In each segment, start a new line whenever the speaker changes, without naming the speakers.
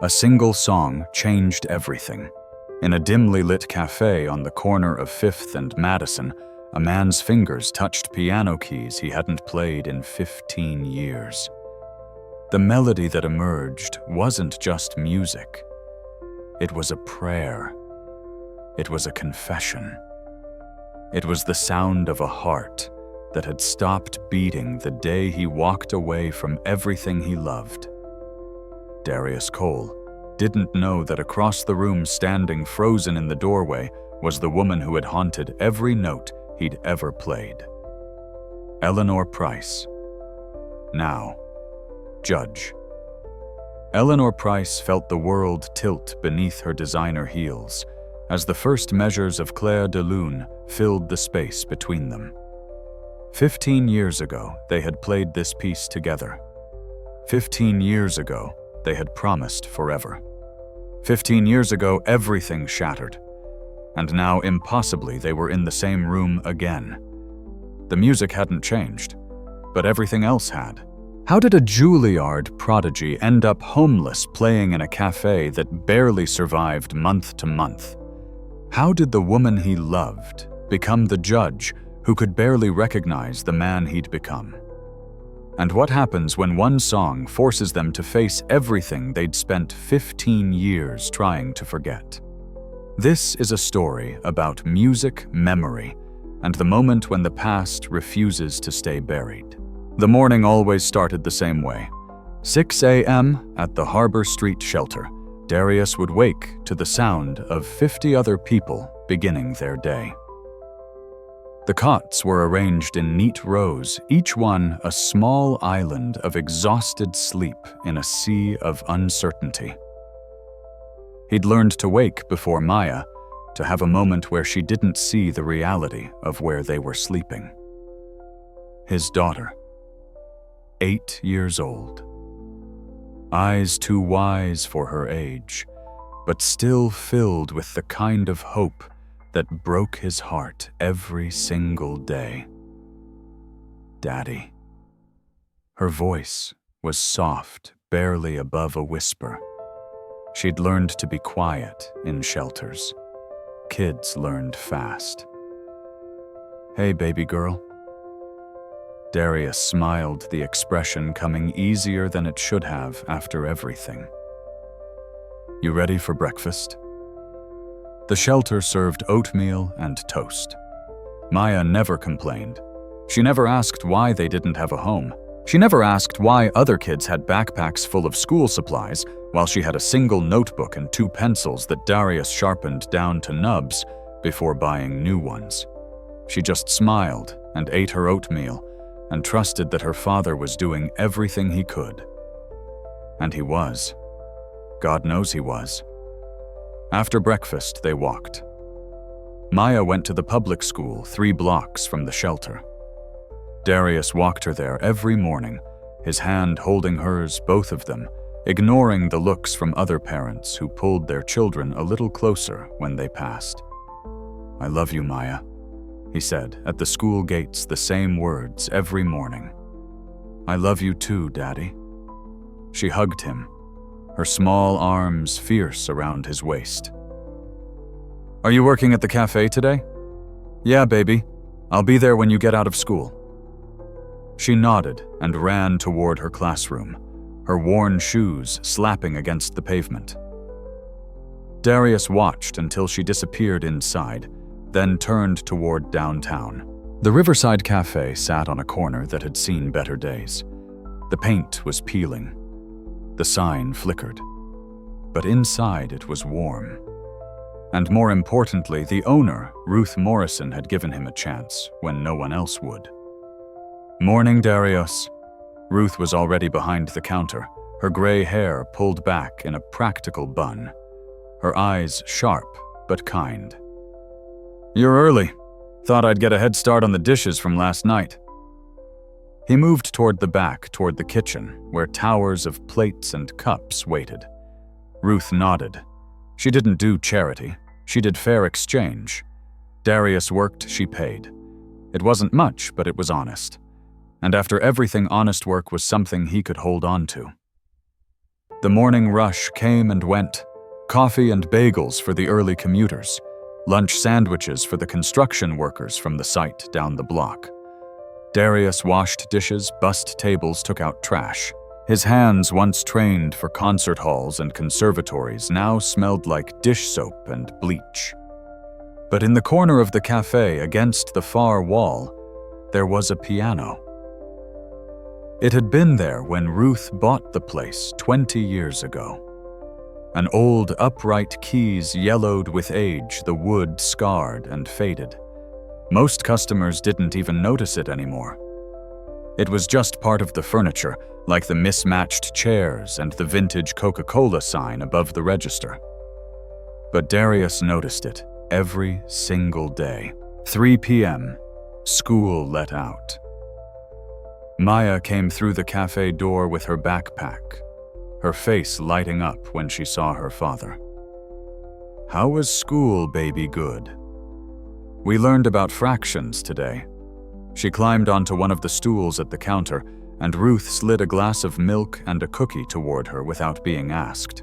A single song changed everything. In a dimly lit café on the corner of 5th and Madison, a man's fingers touched piano keys he hadn't played in 15 years. The melody that emerged wasn't just music. It was a prayer. It was a confession. It was the sound of a heart that had stopped beating the day he walked away from everything he loved. Darius Cole didn't know that across the room, standing frozen in the doorway, was the woman who had haunted every note he'd ever played. Eleanor Price. Now, judge. Eleanor Price felt the world tilt beneath her designer heels as the first measures of Clair de Lune filled the space between them. 15 years ago, they had played this piece together. 15 years ago, they had promised forever. 15 years ago, everything shattered. And now, impossibly, they were in the same room again. The music hadn't changed, but everything else had. How did a Juilliard prodigy end up homeless playing in a café that barely survived month to month? How did the woman he loved become the judge who could barely recognize the man he'd become? And what happens when one song forces them to face everything they'd spent 15 years trying to forget? This is a story about music memory and the moment when the past refuses to stay buried. The morning always started the same way. 6 a.m. at the Harbor Street shelter, Darius would wake to the sound of 50 other people beginning their day. The cots were arranged in neat rows, each one a small island of exhausted sleep in a sea of uncertainty. He'd learned to wake before Maya, to have a moment where she didn't see the reality of where they were sleeping. His daughter, 8 years old. Eyes too wise for her age, but still filled with the kind of hope that broke his heart every single day. Daddy. Her voice was soft, barely above a whisper. She'd learned to be quiet in shelters. Kids learned fast. Hey, baby girl. Darius smiled, the expression coming easier than it should have after everything. You ready for breakfast? The shelter served oatmeal and toast. Maya never complained. She never asked why they didn't have a home. She never asked why other kids had backpacks full of school supplies while she had a single notebook and 2 pencils that Darius sharpened down to nubs before buying new ones. She just smiled and ate her oatmeal and trusted that her father was doing everything he could. And he was. God knows he was. After breakfast, they walked. Maya went to the public school 3 blocks from the shelter. Darius walked her there every morning, his hand holding hers, both of them, ignoring the looks from other parents who pulled their children a little closer when they passed. I love you, Maya, he said at the school gates, the same words every morning. I love you too, Daddy. She hugged him, her small arms fierce around his waist. Are you working at the cafe today? Yeah, baby. I'll be there when you get out of school. She nodded and ran toward her classroom, her worn shoes slapping against the pavement. Darius watched until she disappeared inside, then turned toward downtown. The Riverside Cafe sat on a corner that had seen better days. The paint was peeling. The sign flickered. But inside it was warm. And more importantly, the owner, Ruth Morrison, had given him a chance when no one else would. Morning, Darius. Ruth was already behind the counter, her gray hair pulled back in a practical bun, her eyes sharp but kind. You're early. Thought I'd get a head start on the dishes from last night. He moved toward the back, toward the kitchen, where towers of plates and cups waited. Ruth nodded. She didn't do charity. She did fair exchange. Darius worked, she paid. It wasn't much, but it was honest. And after everything, honest work was something he could hold on to. The morning rush came and went. Coffee and bagels for the early commuters. Lunch sandwiches for the construction workers from the site down the block. Darius washed dishes, bussed tables, took out trash. His hands, once trained for concert halls and conservatories, now smelled like dish soap and bleach. But in the corner of the café, against the far wall, there was a piano. It had been there when Ruth bought the place 20 years ago. An old upright keys yellowed with age, the wood scarred and faded. Most customers didn't even notice it anymore. It was just part of the furniture, like the mismatched chairs and the vintage Coca-Cola sign above the register. But Darius noticed it every single day. 3 p.m., school let out. Maya came through the cafe door with her backpack, her face lighting up when she saw her father. "How was school, baby good?" "We learned about fractions today." She climbed onto one of the stools at the counter, and Ruth slid a glass of milk and a cookie toward her without being asked.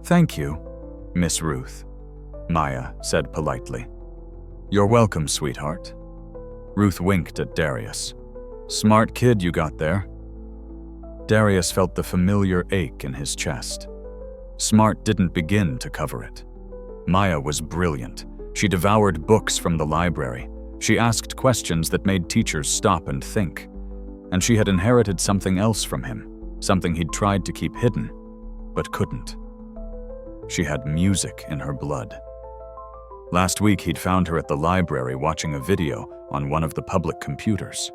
"Thank you, Miss Ruth," Maya said politely. "You're welcome, sweetheart." Ruth winked at Darius. "Smart kid you got there." Darius felt the familiar ache in his chest. Smart didn't begin to cover it. Maya was brilliant. She devoured books from the library. She asked questions that made teachers stop and think. And she had inherited something else from him, something he'd tried to keep hidden, but couldn't. She had music in her blood. Last week he'd found her at the library watching a video on one of the public computers.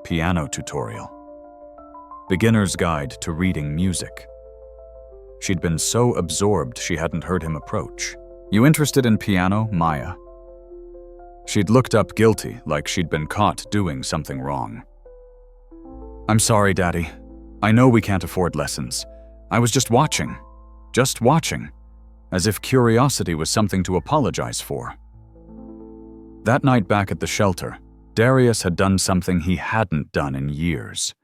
Piano tutorial. Beginner's guide to reading music. She'd been so absorbed she hadn't heard him approach. "You interested in piano, Maya?" She'd looked up guilty, like she'd been caught doing something wrong. "I'm sorry, Daddy. I know we can't afford lessons. I was just watching. Just watching. As if curiosity was something to apologize for." That night back at the shelter, Darius had done something he hadn't done in years.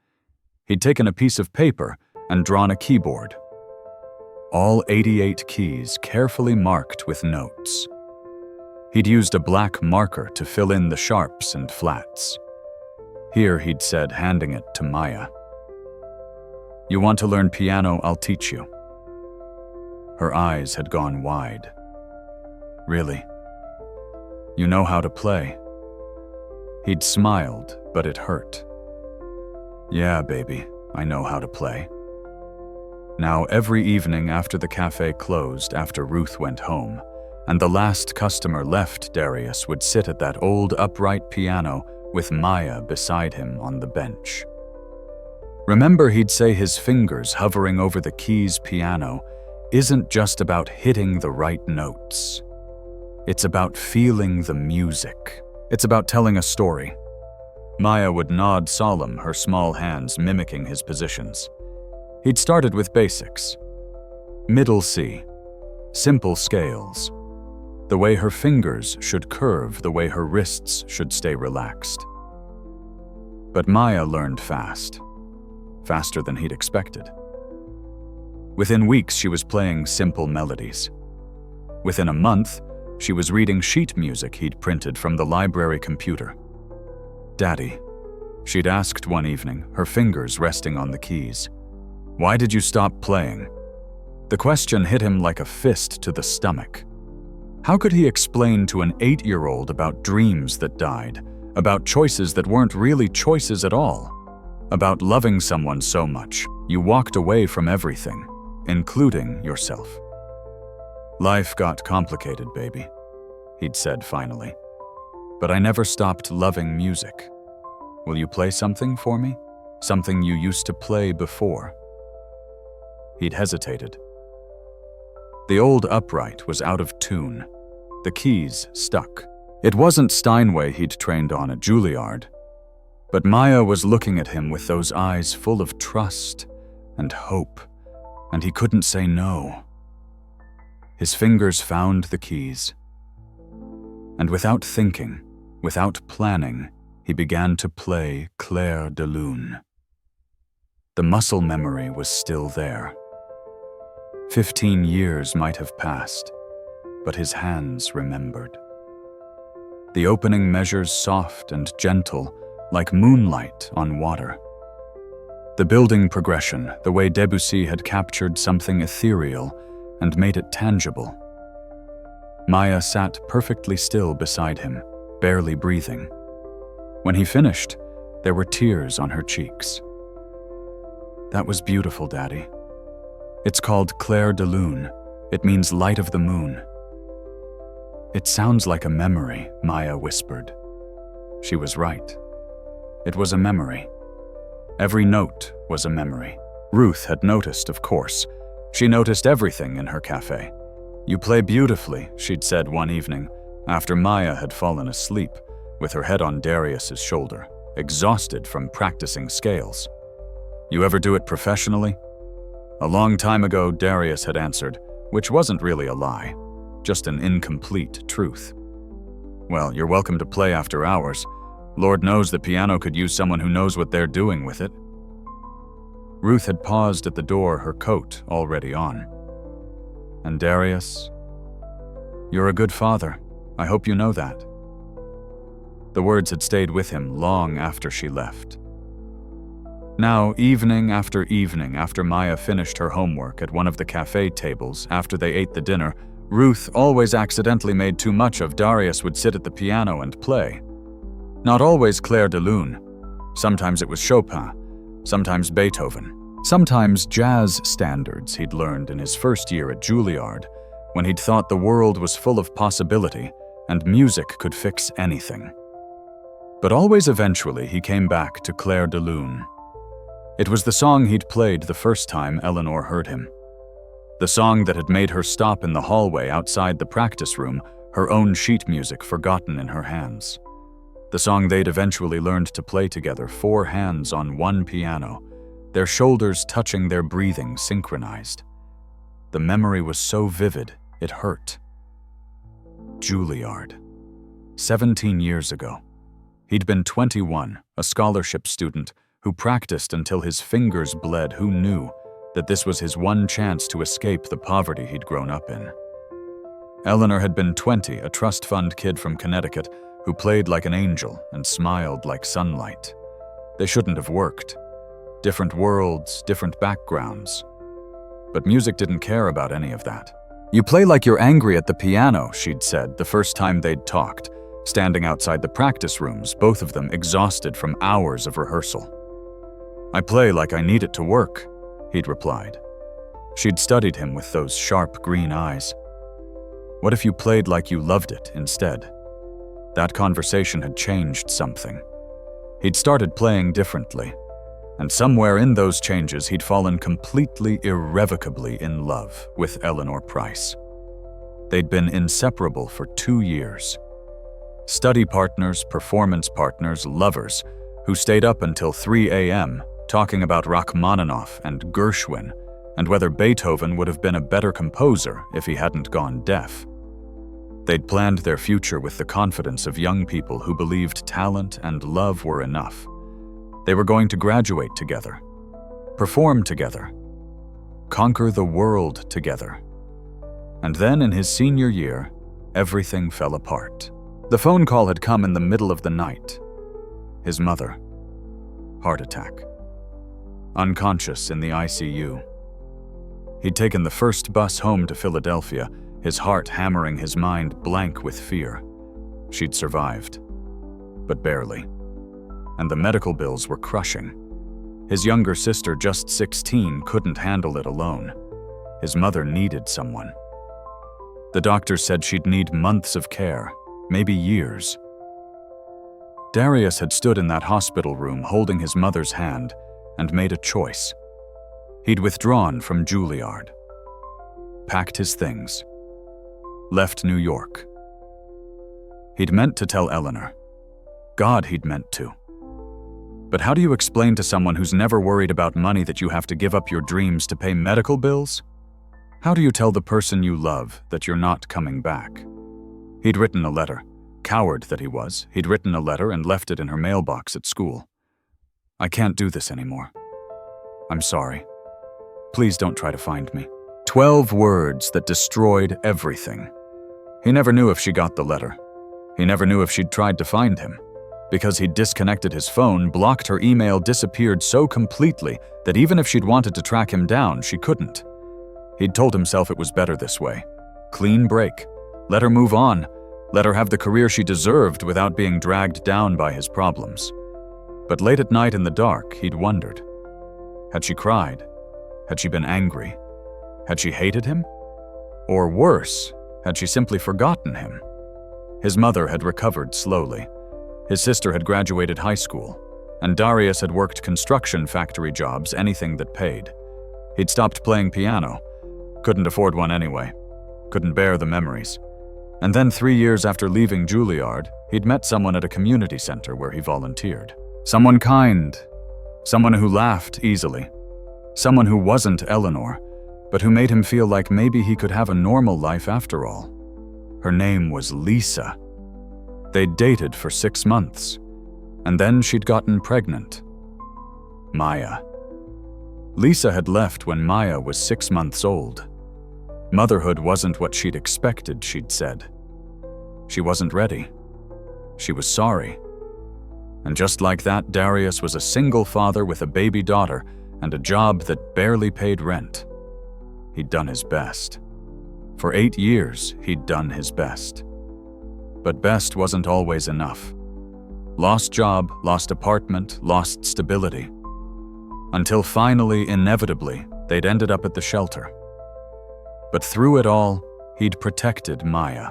He'd taken a piece of paper and drawn a keyboard. All 88 keys carefully marked with notes. He'd used a black marker to fill in the sharps and flats. "Here," he'd said, handing it to Maya. "You want to learn piano, I'll teach you." Her eyes had gone wide. "Really? You know how to play?" He'd smiled, but it hurt. "Yeah, baby, I know how to play." Now, every evening after the cafe closed, after Ruth went home, and the last customer left, Darius would sit at that old upright piano with Maya beside him on the bench. Remember, he'd say, his fingers hovering over the keys piano isn't just about hitting the right notes. It's about feeling the music. It's about telling a story. Maya would nod solemn, her small hands mimicking his positions. He'd started with basics. Middle C, simple scales. The way her fingers should curve, the way her wrists should stay relaxed. But Maya learned fast. Faster than he'd expected. Within weeks, she was playing simple melodies. Within a month, she was reading sheet music he'd printed from the library computer. "Daddy," she'd asked one evening, her fingers resting on the keys, "why did you stop playing?" The question hit him like a fist to the stomach. How could he explain to an 8-year-old about dreams that died, about choices that weren't really choices at all, about loving someone so much you walked away from everything, including yourself? "Life got complicated, baby," he'd said finally. "But I never stopped loving music. Will you play something for me? Something you used to play before?" He'd hesitated. The old upright was out of tune. The keys stuck. It wasn't Steinway he'd trained on at Juilliard. But Maya was looking at him with those eyes full of trust and hope, and he couldn't say no. His fingers found the keys. And without thinking, without planning, he began to play Clair de Lune. The muscle memory was still there. 15 years might have passed, but his hands remembered. The opening measures soft and gentle, like moonlight on water. The building progression, the way Debussy had captured something ethereal and made it tangible. Maya sat perfectly still beside him, barely breathing. When he finished, there were tears on her cheeks. "That was beautiful, Daddy. It's called Clair de Lune. It means light of the moon." "It sounds like a memory," Maya whispered. She was right. It was a memory. Every note was a memory. Ruth had noticed, of course. She noticed everything in her café. "You play beautifully," she'd said one evening, after Maya had fallen asleep, with her head on Darius's shoulder, exhausted from practicing scales. "You ever do it professionally?" A long time ago, Darius had answered, which wasn't really a lie, just an incomplete truth. "Well, you're welcome to play after hours. Lord knows the piano could use someone who knows what they're doing with it." Ruth had paused at the door, her coat already on. "And Darius, you're a good father. I hope you know that." The words had stayed with him long after she left. Now, evening after Maya finished her homework at one of the cafe tables after they ate the dinner, Ruth always accidentally made too much of Darius would sit at the piano and play. Not always Clair de Lune. Sometimes it was Chopin, sometimes Beethoven, sometimes jazz standards he'd learned in his first year at Juilliard, when he'd thought the world was full of possibility and music could fix anything. But always eventually he came back to Clair de Lune. It was the song he'd played the first time Eleanor heard him. The song that had made her stop in the hallway outside the practice room, her own sheet music forgotten in her hands. The song they'd eventually learned to play together, 4 hands on one piano, their shoulders touching, their breathing synchronized. The memory was so vivid, it hurt. Juilliard. 17 years ago. He'd been 21, a scholarship student, who practiced until his fingers bled. Who knew that this was his one chance to escape the poverty he'd grown up in? Eleanor had been 20, a trust fund kid from Connecticut who played like an angel and smiled like sunlight. They shouldn't have worked. Different worlds, different backgrounds. But music didn't care about any of that. "You play like you're angry at the piano," she'd said the first time they'd talked, standing outside the practice rooms, both of them exhausted from hours of rehearsal. "I play like I need it to work," he'd replied. She'd studied him with those sharp green eyes. "What if you played like you loved it instead?" That conversation had changed something. He'd started playing differently, and somewhere in those changes he'd fallen completely, irrevocably in love with Eleanor Price. They'd been inseparable for 2 years. Study partners, performance partners, lovers, who stayed up until 3 a.m. talking about Rachmaninoff and Gershwin, and whether Beethoven would have been a better composer if he hadn't gone deaf. They'd planned their future with the confidence of young people who believed talent and love were enough. They were going to graduate together, perform together, conquer the world together. And then in his senior year, everything fell apart. The phone call had come in the middle of the night. His mother. Heart attack. Unconscious in the ICU. He'd taken the first bus home to Philadelphia, his heart hammering, his mind blank with fear. She'd survived, but barely. And the medical bills were crushing. His younger sister, just 16, couldn't handle it alone. His mother needed someone. The doctor said she'd need months of care, maybe years. Darius had stood in that hospital room holding his mother's hand and made a choice. He'd withdrawn from Juilliard, packed his things, left New York. He'd meant to tell Eleanor. God, he'd meant to. But how do you explain to someone who's never worried about money that you have to give up your dreams to pay medical bills? How do you tell the person you love that you're not coming back? He'd written a letter. Coward that he was, he'd written a letter and left it in her mailbox at school. "I can't do this anymore. I'm sorry. Please don't try to find me. 12 words that destroyed everything. He never knew if she got the letter. He never knew if she'd tried to find him. Because he'd disconnected his phone, blocked her email, disappeared so completely that even if she'd wanted to track him down, she couldn't. He'd told himself it was better this way. Clean break. Let her move on. Let her have the career she deserved without being dragged down by his problems. But late at night in the dark, he'd wondered. Had she cried? Had she been angry? Had she hated him? Or worse, had she simply forgotten him? His mother had recovered slowly. His sister had graduated high school, and Darius had worked construction factory jobs, anything that paid. He'd stopped playing piano. Couldn't afford one anyway. Couldn't bear the memories. And then 3 years after leaving Juilliard, he'd met someone at a community center where he volunteered. Someone kind. Someone who laughed easily. Someone who wasn't Eleanor, but who made him feel like maybe he could have a normal life after all. Her name was Lisa. They'd dated for 6 months, and then she'd gotten pregnant. Maya. Lisa had left when Maya was 6 months old. Motherhood wasn't what she'd expected, she'd said. She wasn't ready. She was sorry. And just like that, Darius was a single father with a baby daughter and a job that barely paid rent. He'd done his best. For 8 years, he'd done his best. But best wasn't always enough. Lost job, lost apartment, lost stability. Until finally, inevitably, they'd ended up at the shelter. But through it all, he'd protected Maya.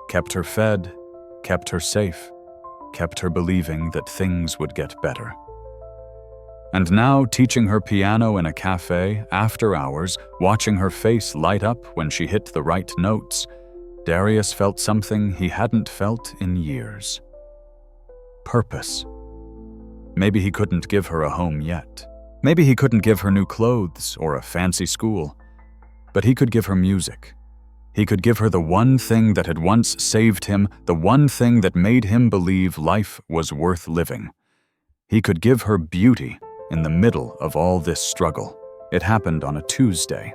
Kept her fed, kept her safe, kept her believing that things would get better. And now, teaching her piano in a cafe, after hours, watching her face light up when she hit the right notes, Darius felt something he hadn't felt in years. Purpose. Maybe he couldn't give her a home yet. Maybe he couldn't give her new clothes or a fancy school. But he could give her music. He could give her the one thing that had once saved him, the one thing that made him believe life was worth living. He could give her beauty in the middle of all this struggle. It happened on a Tuesday.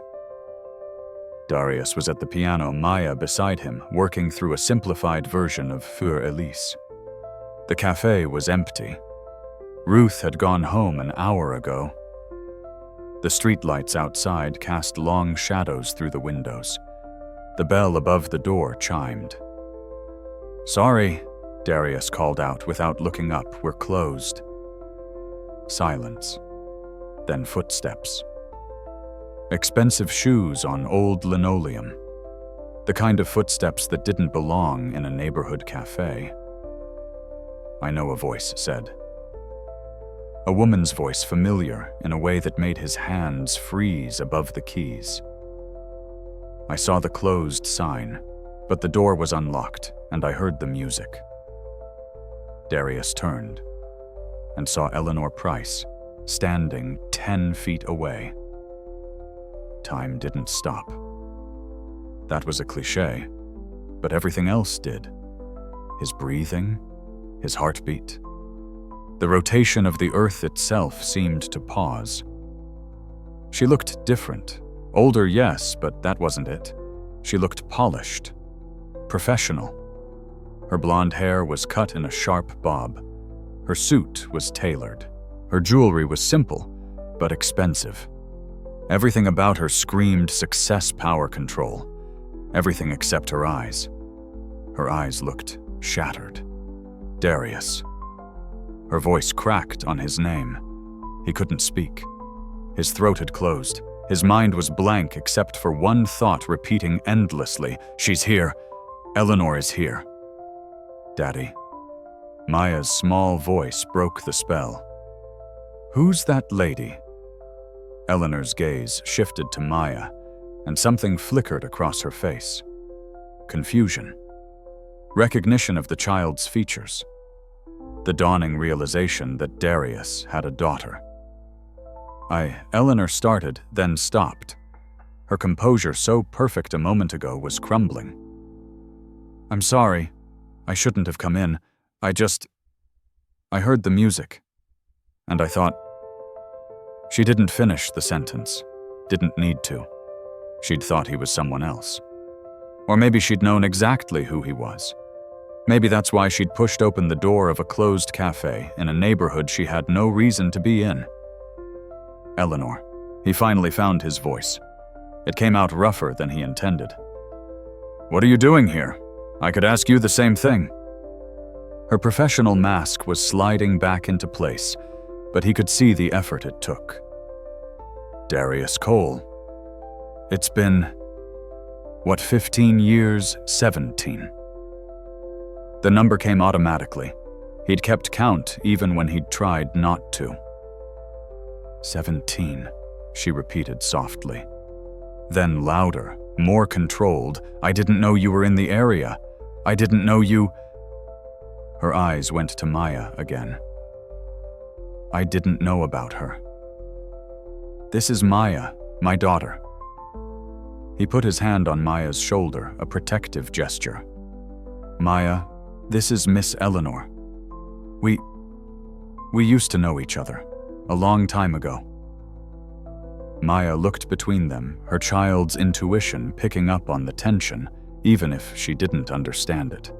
Darius was at the piano, Maya beside him, working through a simplified version of Für Elise. The cafe was empty. Ruth had gone home an hour ago. The streetlights outside cast long shadows through the windows. The bell above the door chimed. "Sorry," Darius called out without looking up. "We're closed." Silence. Then footsteps. Expensive shoes on old linoleum. The kind of footsteps that didn't belong in a neighborhood cafe. "I know," a voice said. A woman's voice, familiar in a way that made his hands freeze above the keys. "I saw the closed sign, but the door was unlocked, and I heard the music." Darius turned and saw Eleanor Price standing 10 feet away. Time didn't stop. That was a cliché, but everything else did. His breathing, his heartbeat. The rotation of the earth itself seemed to pause. She looked different. Older, yes, but that wasn't it. She looked polished, professional. Her blonde hair was cut in a sharp bob. Her suit was tailored. Her jewelry was simple, but expensive. Everything about her screamed success, power, control. Everything except her eyes. Her eyes looked shattered. Darius. Her voice cracked on his name. He couldn't speak. His throat had closed. His mind was blank except for one thought repeating endlessly. "She's here. Eleanor is here." "Daddy." Maya's small voice broke the spell. "Who's that lady?" Eleanor's gaze shifted to Maya, and something flickered across her face. Confusion. Recognition of the child's features. The dawning realization that Darius had a daughter. Eleanor started, then stopped. Her composure, so perfect a moment ago, was crumbling. "I'm sorry. I shouldn't have come in. I heard the music. And I thought..." She didn't finish the sentence. Didn't need to. She'd thought he was someone else. Or maybe she'd known exactly who he was. Maybe that's why she'd pushed open the door of a closed cafe in a neighborhood she had no reason to be in. Eleanor. He finally found his voice. It came out rougher than he intended. "What are you doing here? I could ask you the same thing." Her professional mask was sliding back into place, but he could see the effort it took. Darius Cole. It's been, 15 years? 17. The number came automatically. He'd kept count even when he'd tried not to. 17, she repeated softly. Then louder, more controlled. "I didn't know you were in the area. I didn't know you..." Her eyes went to Maya again. "I didn't know about her. This is Maya, my daughter." He put his hand on Maya's shoulder, a protective gesture. "Maya, this is Miss Eleanor. We used to know each other, a long time ago." Maya looked between them, her child's intuition picking up on the tension, even if she didn't understand it.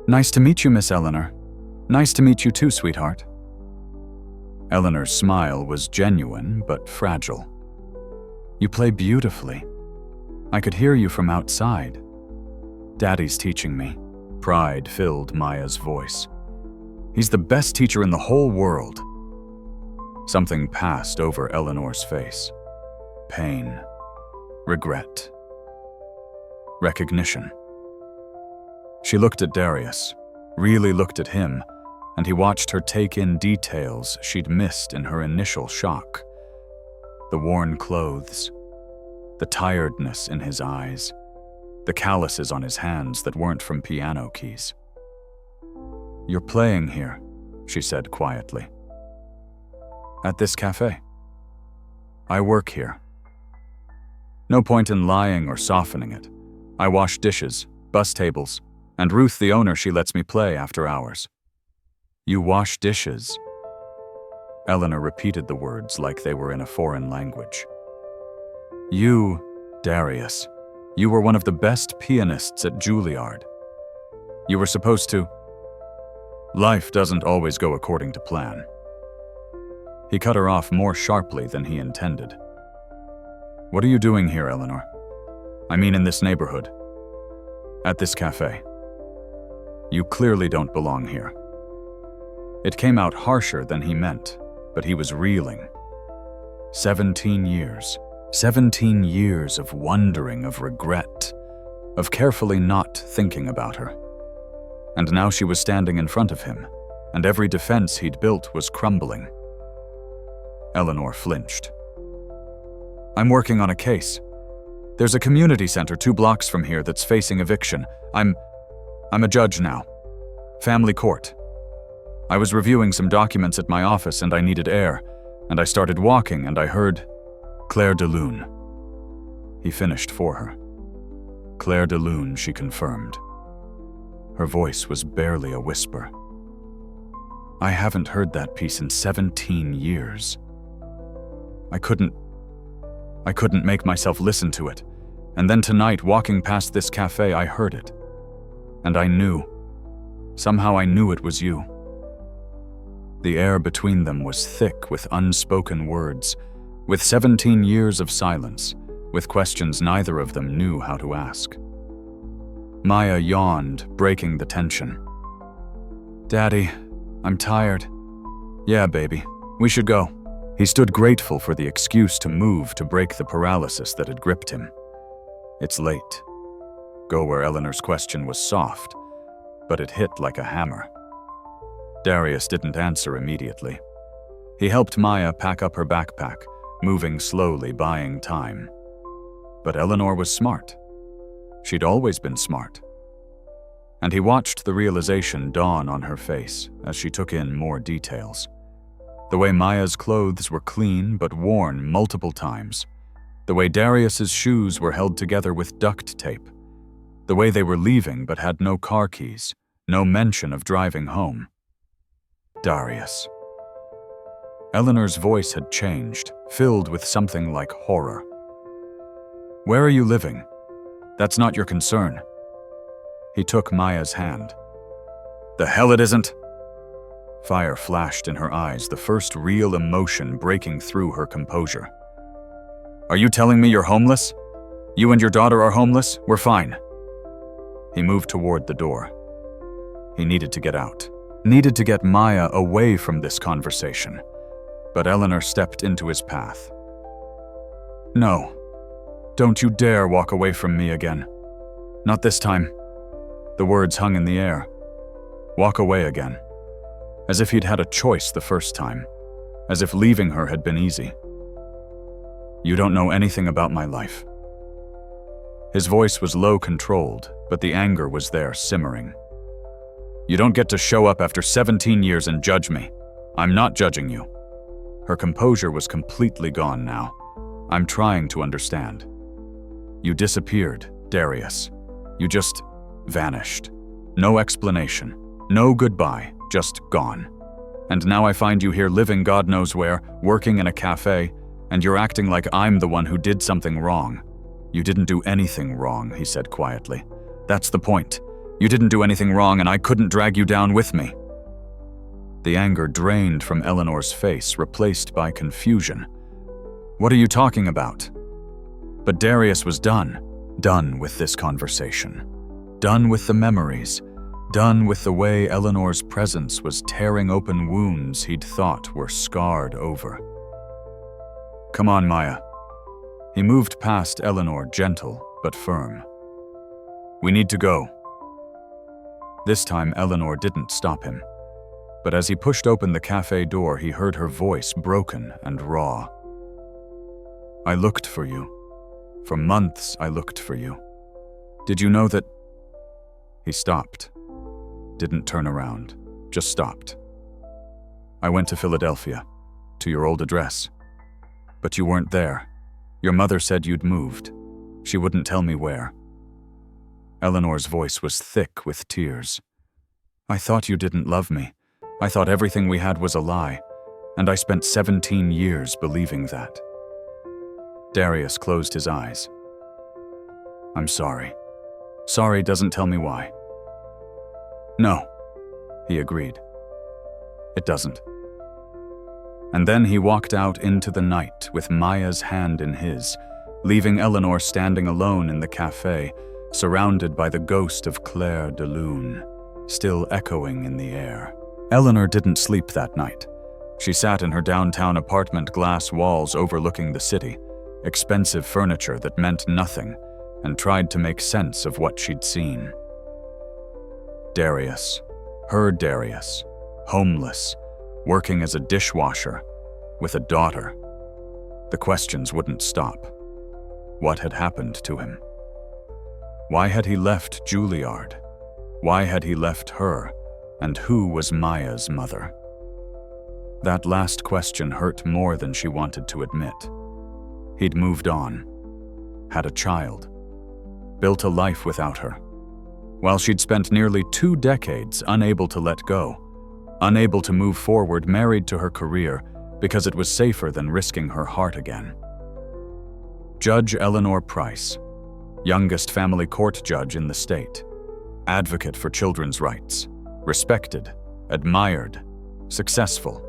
"Nice to meet you, Miss Eleanor. Nice to meet you too, sweetheart." Eleanor's smile was genuine but fragile. "You play beautifully. I could hear you from outside. Daddy's teaching me." Pride filled Maya's voice. "He's the best teacher in the whole world." Something passed over Eleanor's face. Pain. Regret. Recognition. She looked at Darius, really looked at him, and he watched her take in details she'd missed in her initial shock. The worn clothes, the tiredness in his eyes, the calluses on his hands that weren't from piano keys. "You're playing here," she said quietly. "At this cafe. I work here. No point in lying or softening it. I wash dishes, bus tables, and Ruth, the owner, she lets me play after hours." "You wash dishes?" Eleanor repeated the words like they were in a foreign language. "You, Darius, you were one of the best pianists at Juilliard. You were supposed to..." "Life doesn't always go according to plan." He cut her off more sharply than he intended. "What are you doing here, Eleanor? I mean in this neighborhood. At this cafe. You clearly don't belong here." It came out harsher than he meant, but he was reeling. 17 years. 17 years of wondering, of regret, of carefully not thinking about her. And now she was standing in front of him, and every defense he'd built was crumbling. Eleanor flinched. "I'm working on a case. There's a community center 2 blocks from here that's facing eviction. I'm a judge now. Family court. I was reviewing some documents at my office and I needed air, and I started walking and I heard Clair de Lune." He finished for her. "Clair de Lune," she confirmed. Her voice was barely a whisper. "I haven't heard that piece in 17 years. I couldn't make myself listen to it. And then tonight, walking past this cafe, I heard it. And I knew. Somehow I knew it was you." The air between them was thick with unspoken words, with 17 years of silence, with questions neither of them knew how to ask. Maya yawned, breaking the tension. "Daddy, I'm tired." "Yeah, baby, we should go." He stood grateful for the excuse to move to break the paralysis that had gripped him. "It's late." Go where Eleanor's question was soft, but it hit like a hammer. Darius didn't answer immediately. He helped Maya pack up her backpack, moving slowly, buying time. But Eleanor was smart. She'd always been smart. And he watched the realization dawn on her face as she took in more details. The way Maya's clothes were clean but worn multiple times. The way Darius's shoes were held together with duct tape. The way they were leaving but had no car keys, no mention of driving home. Darius. Eleanor's voice had changed, filled with something like horror. "Where are you living? That's not your concern." He took Maya's hand. "The hell it isn't!" Fire flashed in her eyes, the first real emotion breaking through her composure. "Are you telling me you're homeless? You and your daughter are homeless? We're fine." He moved toward the door. He needed to get out, needed to get Maya away from this conversation. But Eleanor stepped into his path. "No, don't you dare walk away from me again. Not this time." The words hung in the air. Walk away again. As if he'd had a choice the first time. As if leaving her had been easy. "You don't know anything about my life." His voice was low controlled, but the anger was there simmering. "You don't get to show up after 17 years and judge me. I'm not judging you." Her composure was completely gone now. "I'm trying to understand. You disappeared, Darius. You just vanished. No explanation. No goodbye. Just gone. And now I find you here living God knows where, working in a cafe, and you're acting like I'm the one who did something wrong." "You didn't do anything wrong," he said quietly. "That's the point. You didn't do anything wrong, and I couldn't drag you down with me." The anger drained from Eleanor's face, replaced by confusion. "What are you talking about?" But Darius was done. Done with this conversation. Done with the memories. Done with the way Eleanor's presence was tearing open wounds he'd thought were scarred over. "Come on, Maya." He moved past Eleanor, gentle but firm. "We need to go." This time Eleanor didn't stop him. But as he pushed open the cafe door, he heard her voice broken and raw. "I looked for you. For months I looked for you. Did you know that—" He stopped. Didn't turn around. Just stopped. "I went to Philadelphia. To your old address. But you weren't there. Your mother said you'd moved. She wouldn't tell me where." Eleanor's voice was thick with tears. "I thought you didn't love me. I thought everything we had was a lie. And I spent 17 years believing that." Darius closed his eyes. "I'm sorry. Sorry doesn't tell me why." "No," he agreed. "It doesn't." And then he walked out into the night with Maya's hand in his, leaving Eleanor standing alone in the cafe, surrounded by the ghost of Clair de Lune, still echoing in the air. Eleanor didn't sleep that night. She sat in her downtown apartment, glass walls overlooking the city, expensive furniture that meant nothing, and tried to make sense of what she'd seen. Darius, her Darius, homeless, working as a dishwasher, with a daughter. The questions wouldn't stop. What had happened to him? Why had he left Juilliard? Why had he left her? And who was Maya's mother? That last question hurt more than she wanted to admit. He'd moved on, had a child, built a life without her, while she'd spent nearly 2 decades unable to let go, unable to move forward, married to her career because it was safer than risking her heart again. Judge Eleanor Price, youngest family court judge in the state, advocate for children's rights, respected, admired, successful,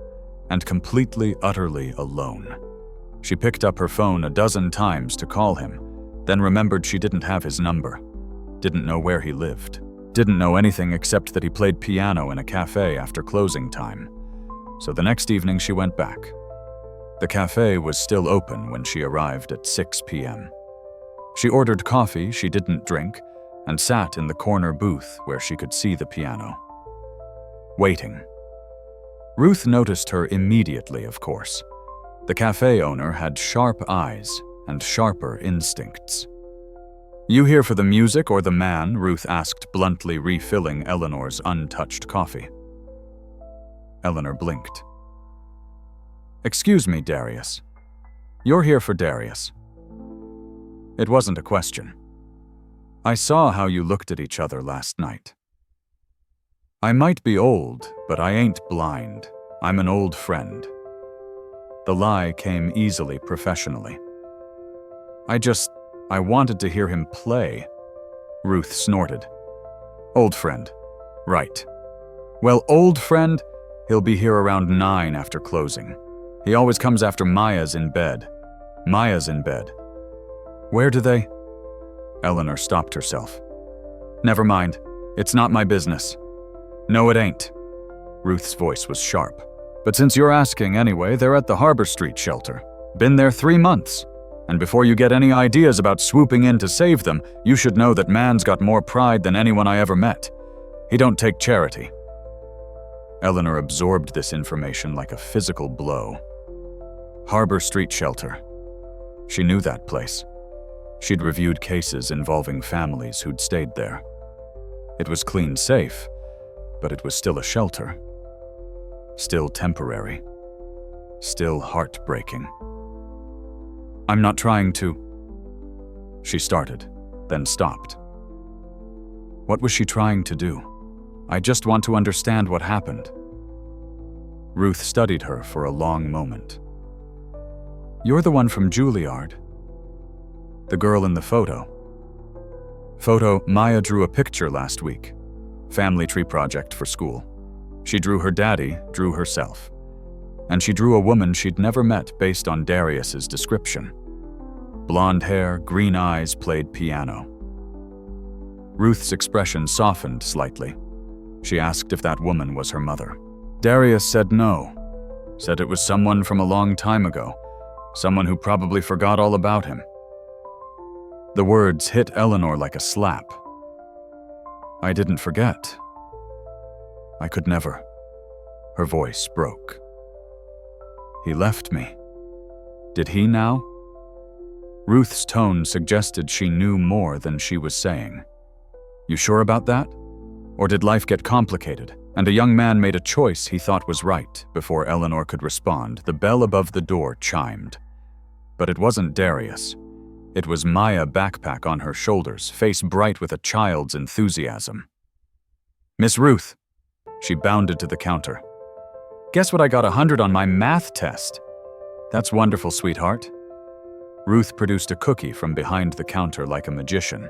and completely, utterly alone. She picked up her phone a dozen times to call him, then remembered she didn't have his number, didn't know where he lived, didn't know anything except that he played piano in a cafe after closing time. So the next evening she went back. The cafe was still open when she arrived at 6 p.m. She ordered coffee she didn't drink and sat in the corner booth where she could see the piano. Waiting. Ruth noticed her immediately, of course. The cafe owner had sharp eyes and sharper instincts. "You here for the music or the man?" Ruth asked, bluntly, refilling Eleanor's untouched coffee. Eleanor blinked. "Excuse me, Darius. You're here for Darius." It wasn't a question. "I saw how you looked at each other last night. I might be old, but I ain't blind. I'm an old friend. The lie came easily professionally. I wanted to hear him play. Ruth snorted. Old friend. Right. Well, old friend, he'll be here around 9 after closing. He always comes after Maya's in bed. Maya's in bed. Where do they? Eleanor stopped herself. Never mind. It's not my business. No, it ain't. Ruth's voice was sharp. But since you're asking anyway, they're at the Harbor Street shelter. Been there 3 months. And before you get any ideas about swooping in to save them, you should know that man's got more pride than anyone I ever met. He don't take charity. Eleanor absorbed this information like a physical blow. Harbor Street shelter. She knew that place. She'd reviewed cases involving families who'd stayed there. It was clean safe, but it was still a shelter. Still temporary. Still heartbreaking. I'm not trying to... She started, then stopped. What was she trying to do? I just want to understand what happened. Ruth studied her for a long moment. You're the one from Juilliard. The girl in the photo. Maya drew a picture last week. Family tree project for school. She drew her daddy, drew herself. And she drew a woman she'd never met based on Darius's description. Blonde hair, green eyes, played piano. Ruth's expression softened slightly. She asked if that woman was her mother. Darius said no. Said it was someone from a long time ago. Someone who probably forgot all about him. The words hit Eleanor like a slap. I didn't forget. I could never. Her voice broke. He left me. Did he now? Ruth's tone suggested she knew more than she was saying. You sure about that? Or did life get complicated, and a young man made a choice he thought was right? Before Eleanor could respond, the bell above the door chimed. But it wasn't Darius. It was Maya, backpack on her shoulders, face bright with a child's enthusiasm. Miss Ruth. She bounded to the counter. Guess what I got 100 on my math test? That's wonderful, sweetheart. Ruth produced a cookie from behind the counter like a magician.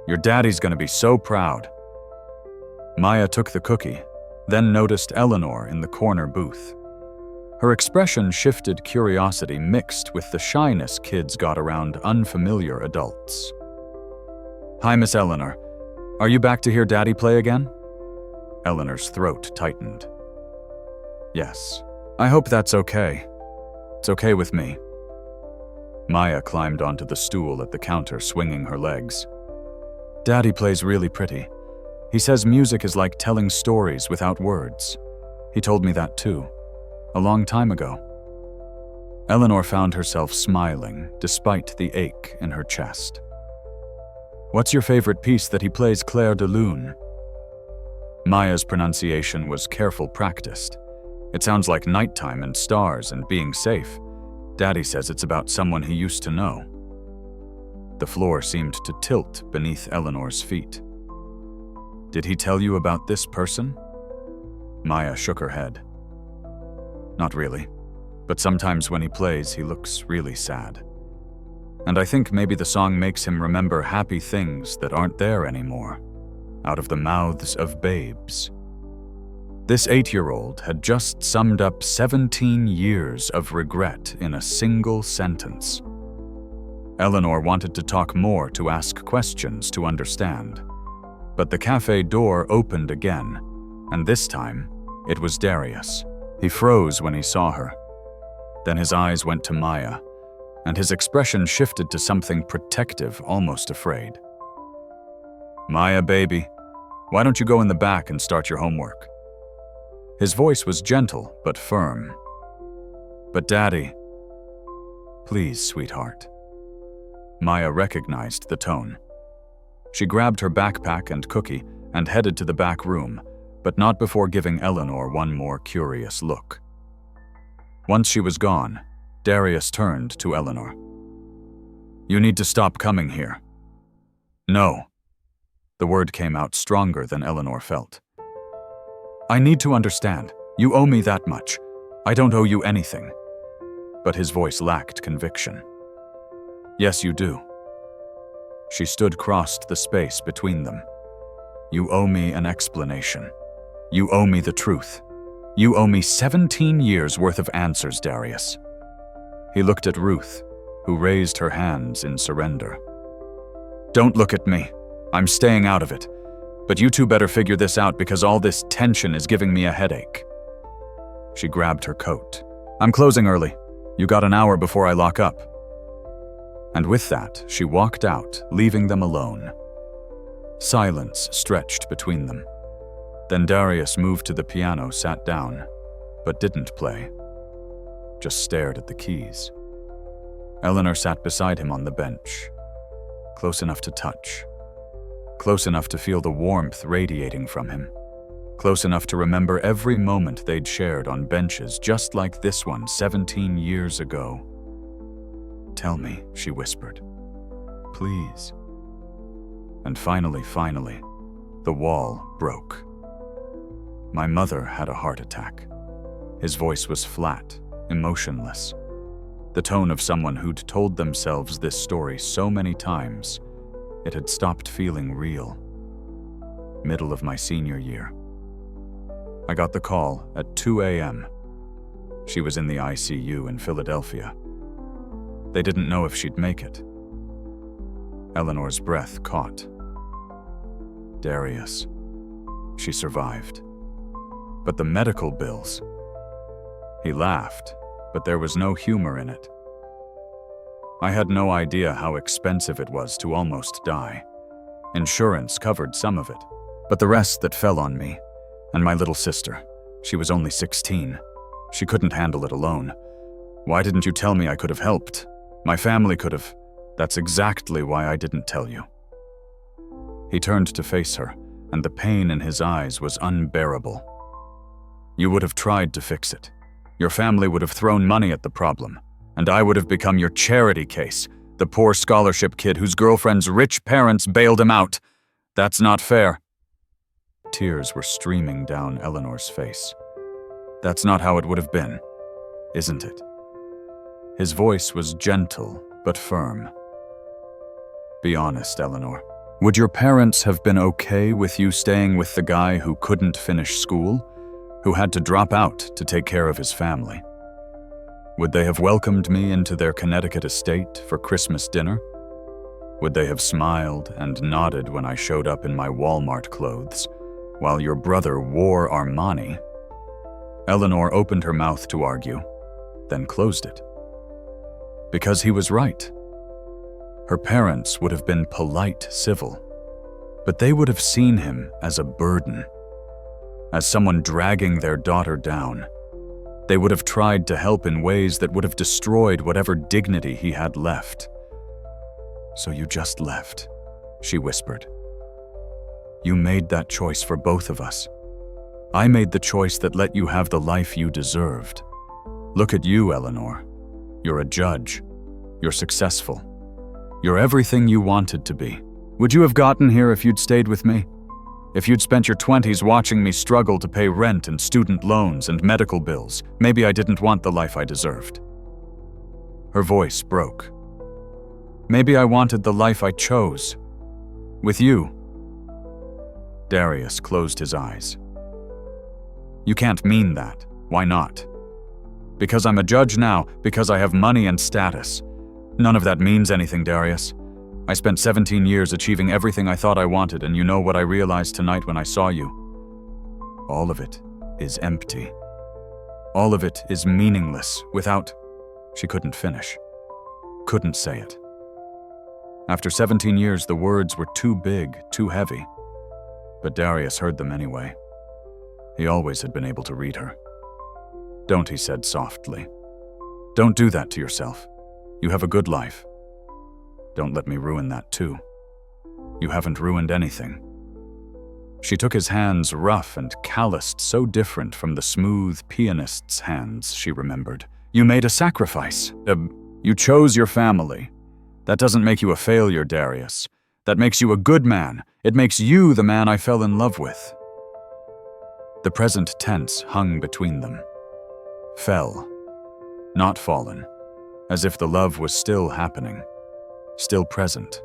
Your daddy's gonna be so proud. Maya took the cookie, then noticed Eleanor in the corner booth. Her expression shifted curiosity mixed with the shyness kids got around unfamiliar adults. Hi, Miss Eleanor. Are you back to hear Daddy play again? Eleanor's throat tightened. Yes. I hope that's okay. It's okay with me. Maya climbed onto the stool at the counter, swinging her legs. Daddy plays really pretty. He says music is like telling stories without words. He told me that too, a long time ago. Eleanor found herself smiling, despite the ache in her chest. What's your favorite piece that he plays, Clair de Lune? Maya's pronunciation was careful practiced. It sounds like nighttime and stars and being safe. Daddy says it's about someone he used to know. The floor seemed to tilt beneath Eleanor's feet. Did he tell you about this person? Maya shook her head. Not really, but sometimes when he plays, he looks really sad. And I think maybe the song makes him remember happy things that aren't there anymore, out of the mouths of babes. This 8-year-old had just summed up 17 years of regret in a single sentence. Eleanor wanted to talk more, to ask questions, to understand. But the cafe door opened again, and this time, it was Darius. He froze when he saw her. Then his eyes went to Maya, and his expression shifted to something protective, almost afraid. Maya, baby, why don't you go in the back and start your homework? His voice was gentle but firm. But Daddy, please, sweetheart. Maya recognized the tone. She grabbed her backpack and cookie and headed to the back room, but not before giving Eleanor one more curious look. Once she was gone, Darius turned to Eleanor. You need to stop coming here. No. The word came out stronger than Eleanor felt. I need to understand. You owe me that much. I don't owe you anything. but his voice lacked conviction. "Yes, you do." She stood crossed the space between them. "You owe me an explanation. You owe me the truth. You owe me 17 years worth of answers, Darius." He looked at Ruth, who raised her hands in surrender. "Don't look at me. I'm staying out of it. But you two better figure this out because all this tension is giving me a headache." She grabbed her coat. "I'm closing early. You got an hour before I lock up." And with that, she walked out, leaving them alone. Silence stretched between them. Then Darius moved to the piano, sat down, but didn't play. Just stared at the keys. Eleanor sat beside him on the bench, close enough to touch, close enough to feel the warmth radiating from him, close enough to remember every moment they'd shared on benches just like this one 17 years ago. "Tell me," she whispered. "Please." And finally, the wall broke. "My mother had a heart attack." His voice was flat, emotionless. The tone of someone who'd told themselves this story so many times, it had stopped feeling real. Middle of my senior year. I got the call at 2 a.m. She was in the ICU in Philadelphia. They didn't know if she'd make it. Eleanor's breath caught. "Darius." She survived. "But the medical bills." He laughed, but there was no humor in it. "I had no idea how expensive it was to almost die. Insurance covered some of it, but the rest that fell on me, and my little sister, she was only 16. She couldn't handle it alone. Why didn't you tell me I could have helped? My family could have. That's exactly why I didn't tell you." He turned to face her, and the pain in his eyes was unbearable. "You would have tried to fix it. Your family would have thrown money at the problem, and I would have become your charity case, the poor scholarship kid whose girlfriend's rich parents bailed him out. That's not fair." Tears were streaming down Eleanor's face. "That's not how it would have been, isn't it?" His voice was gentle but firm. "Be honest, Eleanor. Would your parents have been okay with you staying with the guy who couldn't finish school, who had to drop out to take care of his family? Would they have welcomed me into their Connecticut estate for Christmas dinner? Would they have smiled and nodded when I showed up in my Walmart clothes, while your brother wore Armani?" Eleanor opened her mouth to argue, then closed it. Because he was right. Her parents would have been polite, civil, but they would have seen him as a burden, as someone dragging their daughter down. They would have tried to help in ways that would have destroyed whatever dignity he had left. "So you just left," she whispered. "You made that choice for both of us. I made the choice that let you have the life you deserved. Look at you, Eleanor. You're a judge. You're successful. You're everything you wanted to be. Would you have gotten here if you'd stayed with me? If you'd spent your 20s watching me struggle to pay rent and student loans and medical bills, maybe I didn't want the life I deserved." Her voice broke. "Maybe I wanted the life I chose. With you." Darius closed his eyes. "You can't mean that. Why not?" "Because I'm a judge now, because I have money and status. None of that means anything, Darius. I spent 17 years achieving everything I thought I wanted, and you know what I realized tonight when I saw you? All of it is empty. All of it is meaningless without—" She couldn't finish. Couldn't say it. After 17 years, the words were too big, too heavy. But Darius heard them anyway. He always had been able to read her. "Don't," he said softly. "Don't do that to yourself. You have a good life. Don't let me ruin that too. You haven't ruined anything." She took his hands, rough and calloused, so different from the smooth pianist's hands, she remembered. "You made a sacrifice. You chose your family. That doesn't make you a failure, Darius. That makes you a good man. It makes you the man I fell in love with." The present tense hung between them. Fell. Not fallen. as if the love was still happening, still present.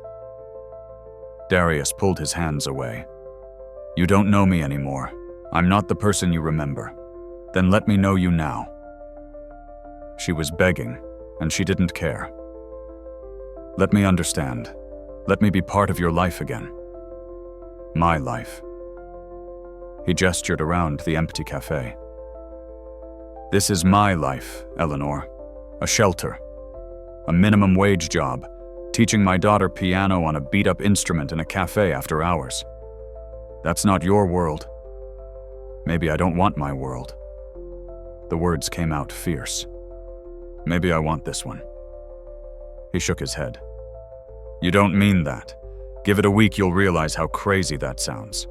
Darius pulled his hands away. "You don't know me anymore. I'm not the person you remember. Then let me know you now." She was begging, and she didn't care. "Let me understand. Let me be part of your life again. My life." He gestured around the empty café. "This is my life, Eleanor. A shelter. A minimum wage job. Teaching my daughter piano on a beat-up instrument in a café after hours. That's not your world. Maybe I don't want my world." The words came out fierce. "Maybe I want this one." He shook his head. "You don't mean that. Give it a week, you'll realize how crazy that sounds.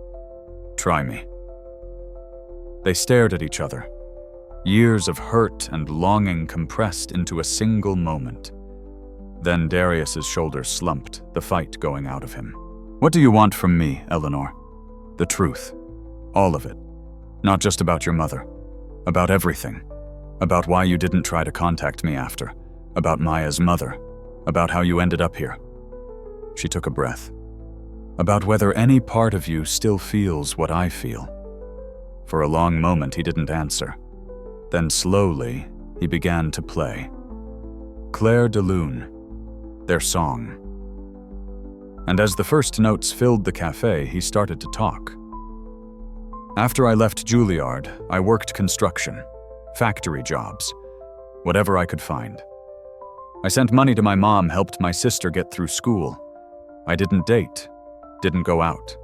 Try me." They stared at each other. Years of hurt and longing compressed into a single moment. Then Darius's shoulders slumped, the fight going out of him. "What do you want from me, Eleanor? The truth. All of it. Not just about your mother. About everything. About why you didn't try to contact me after. About Maya's mother. About how you ended up here." She took a breath. "About whether any part of you still feels what I feel." For a long moment he didn't answer. Then slowly, he began to play. Clair de Lune, their song. And as the first notes filled the café, he started to talk. "After I left Juilliard, I worked construction, factory jobs, whatever I could find. I sent money to my mom, helped my sister get through school. I didn't date, didn't go out,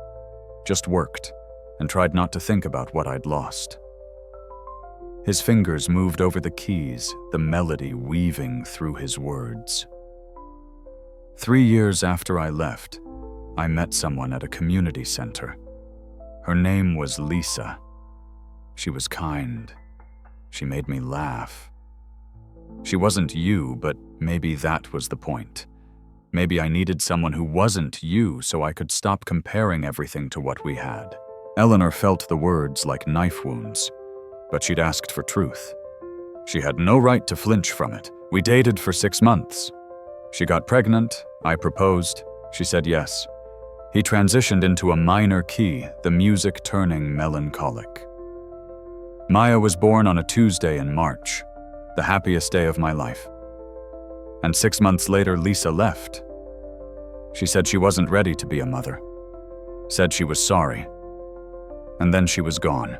just worked, and tried not to think about what I'd lost." His fingers moved over the keys, the melody weaving through his words. 3 years after I left, I met someone at a community center. Her name was Lisa. She was kind. She made me laugh. She wasn't you, but maybe that was the point. Maybe I needed someone who wasn't you so I could stop comparing everything to what we had. Eleanor felt the words like knife wounds, but she'd asked for truth. She had no right to flinch from it. We dated for 6 months. She got pregnant, I proposed, she said yes. He transitioned into a minor key, the music turning melancholic. Maya was born on a Tuesday in March, the happiest day of my life. And 6 months later, Lisa left. She said she wasn't ready to be a mother. Said she was sorry. And then she was gone.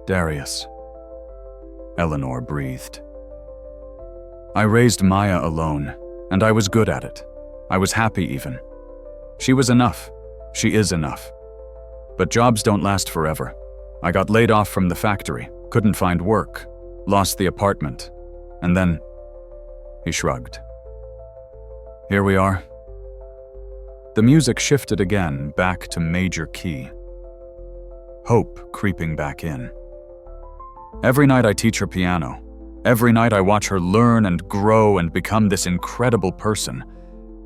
"Darius," Eleanor breathed. "I raised Maya alone, and I was good at it. I was happy even. She was enough. She is enough. But jobs don't last forever. I got laid off from the factory, couldn't find work, lost the apartment, and then..." He shrugged. "Here we are." The music shifted again, back to major key. Hope creeping back in. "Every night I teach her piano. Every night I watch her learn and grow and become this incredible person.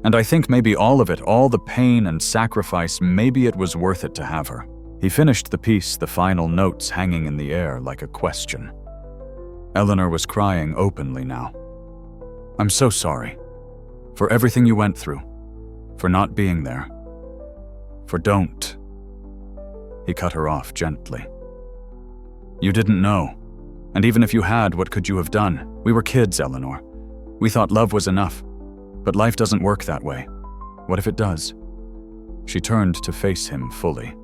And I think maybe all of it, all the pain and sacrifice, maybe it was worth it to have her." He finished the piece, the final notes hanging in the air like a question. Eleanor was crying openly now. "I'm so sorry. For everything you went through. For not being there. For don't..." He cut her off gently. "You didn't know. And even if you had, what could you have done? We were kids, Eleanor. We thought love was enough. But life doesn't work that way. What if it does?" She turned to face him fully.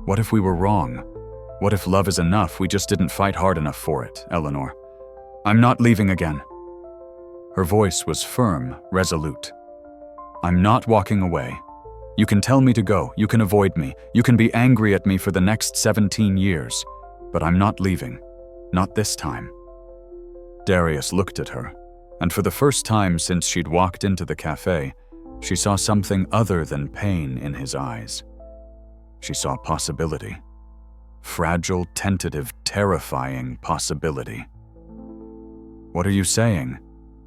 "What if we were wrong? What if love is enough, we just didn't fight hard enough for it, Eleanor? I'm not leaving again." Her voice was firm, resolute. "I'm not walking away. You can tell me to go, you can avoid me, you can be angry at me for the next 17 years, but I'm not leaving. Not this time." Darius looked at her, and for the first time since she'd walked into the café, she saw something other than pain in his eyes. She saw possibility. Fragile, tentative, terrifying possibility. "What are you saying?"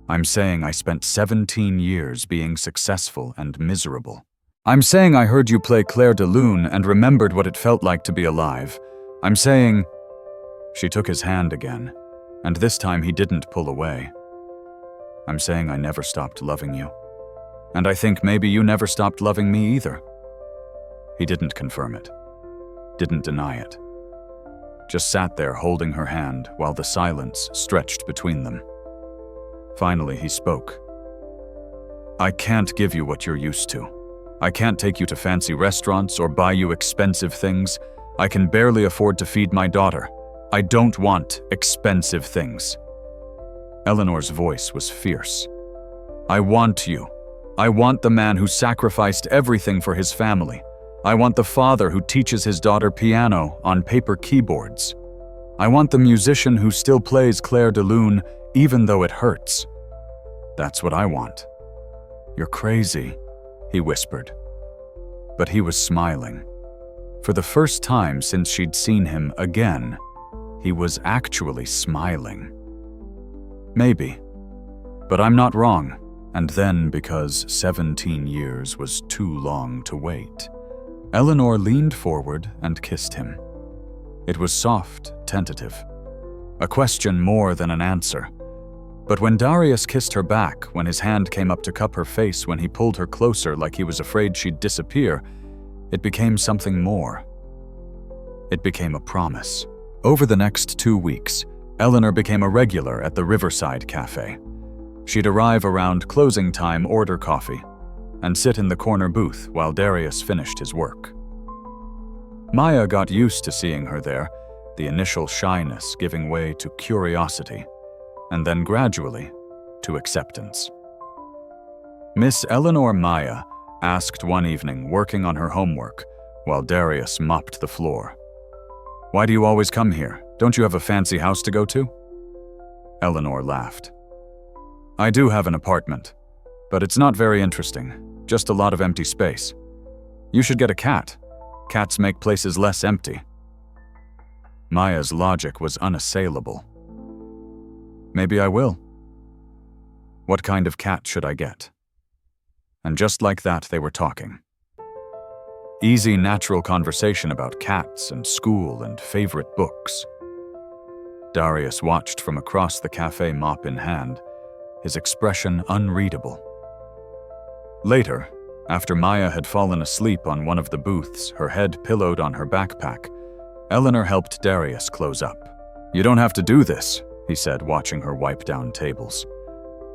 "I'm saying I spent 17 years being successful and miserable. I'm saying I heard you play Clair de Lune and remembered what it felt like to be alive. I'm saying..." She took his hand again, and this time he didn't pull away. I'm saying I never stopped loving you. And I think maybe you never stopped loving me either." He didn't confirm it, didn't deny it. Just sat there holding her hand while the silence stretched between them. Finally, he spoke. "I can't give you what you're used to. I can't take you to fancy restaurants or buy you expensive things. I can barely afford to feed my daughter. I don't want expensive things." Eleanor's voice was fierce. "I want you. I want the man who sacrificed everything for his family. I want the father who teaches his daughter piano on paper keyboards. I want the musician who still plays Clair de Lune even though it hurts. That's what I want." "You're crazy," he whispered. But he was smiling. For the first time since she'd seen him again, he was actually smiling. "Maybe. But I'm not wrong." And then, because 17 years was too long to wait, Eleanor leaned forward and kissed him. It was soft, tentative. A question more than an answer. But when Darius kissed her back, when his hand came up to cup her face, when he pulled her closer like he was afraid she'd disappear, it became something more. It became a promise. Over the next 2 weeks, Eleanor became a regular at the Riverside Café. She'd arrive around closing time, order coffee, and sit in the corner booth while Darius finished his work. Maya got used to seeing her there, the initial shyness giving way to curiosity, and then gradually to acceptance. Miss Eleanor Maya asked one evening, working on her homework, while Darius mopped the floor, "Why do you always come here? Don't you have a fancy house to go to?" Eleanor laughed. "I do have an apartment, but it's not very interesting, just a lot of empty space. You should get a cat. Cats make places less empty." Maya's logic was unassailable. "Maybe I will. What kind of cat should I get?" And just like that, they were talking. Easy, natural conversation about cats and school and favorite books. Darius watched from across the cafe, mop in hand, his expression unreadable. Later, after Maya had fallen asleep on one of the booths, her head pillowed on her backpack, Eleanor helped Darius close up. "You don't have to do this," he said, watching her wipe down tables.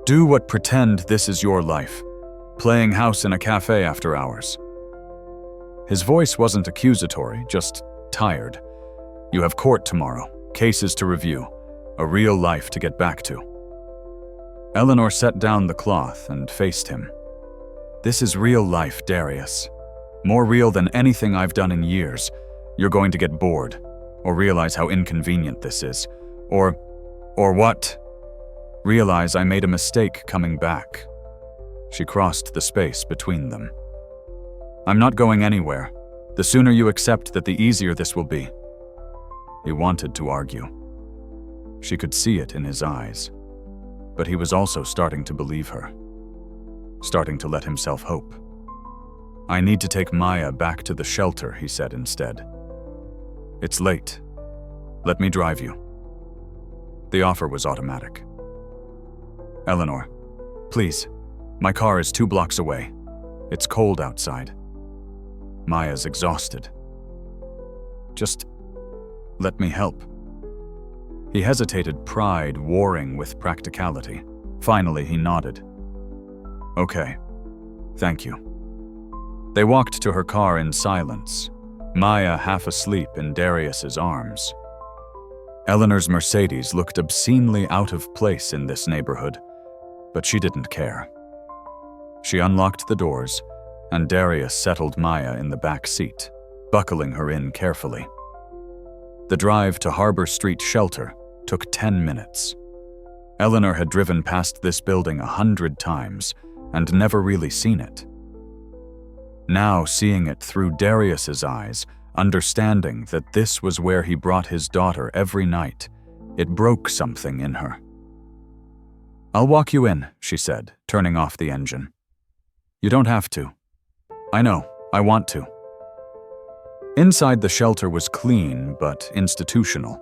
"Do what pretend this is your life, playing house in a cafe after hours." His voice wasn't accusatory, just tired. "You have court tomorrow, cases to review, a real life to get back to." Eleanor set down the cloth and faced him. "This is real life, Darius. More real than anything I've done in years. You're going to get bored, or realize how inconvenient this is, or what? Realize I made a mistake coming back." She crossed the space between them. "I'm not going anywhere. The sooner you accept that, the easier this will be." He wanted to argue. She could see it in his eyes. But he was also starting to believe her, starting to let himself hope. "I need to take Maya back to the shelter," he said instead. "It's late. Let me drive you." The offer was automatic. "Eleanor, please, my car is 2 blocks away. It's cold outside." Maya's exhausted. "Just let me help." He hesitated, pride warring with practicality. Finally, he nodded. "Okay, thank you." They walked to her car in silence, Maya half asleep in Darius's arms. Eleanor's Mercedes looked obscenely out of place in this neighborhood, but she didn't care. She unlocked the doors, and Darius settled Maya in the back seat, buckling her in carefully. The drive to Harbor Street Shelter took 10 minutes. Eleanor had driven past this building 100 times and never really seen it. Now, seeing it through Darius's eyes, understanding that this was where he brought his daughter every night, it broke something in her. "I'll walk you in," she said, turning off the engine. "You don't have to. I know, I want to." Inside the shelter was clean but institutional.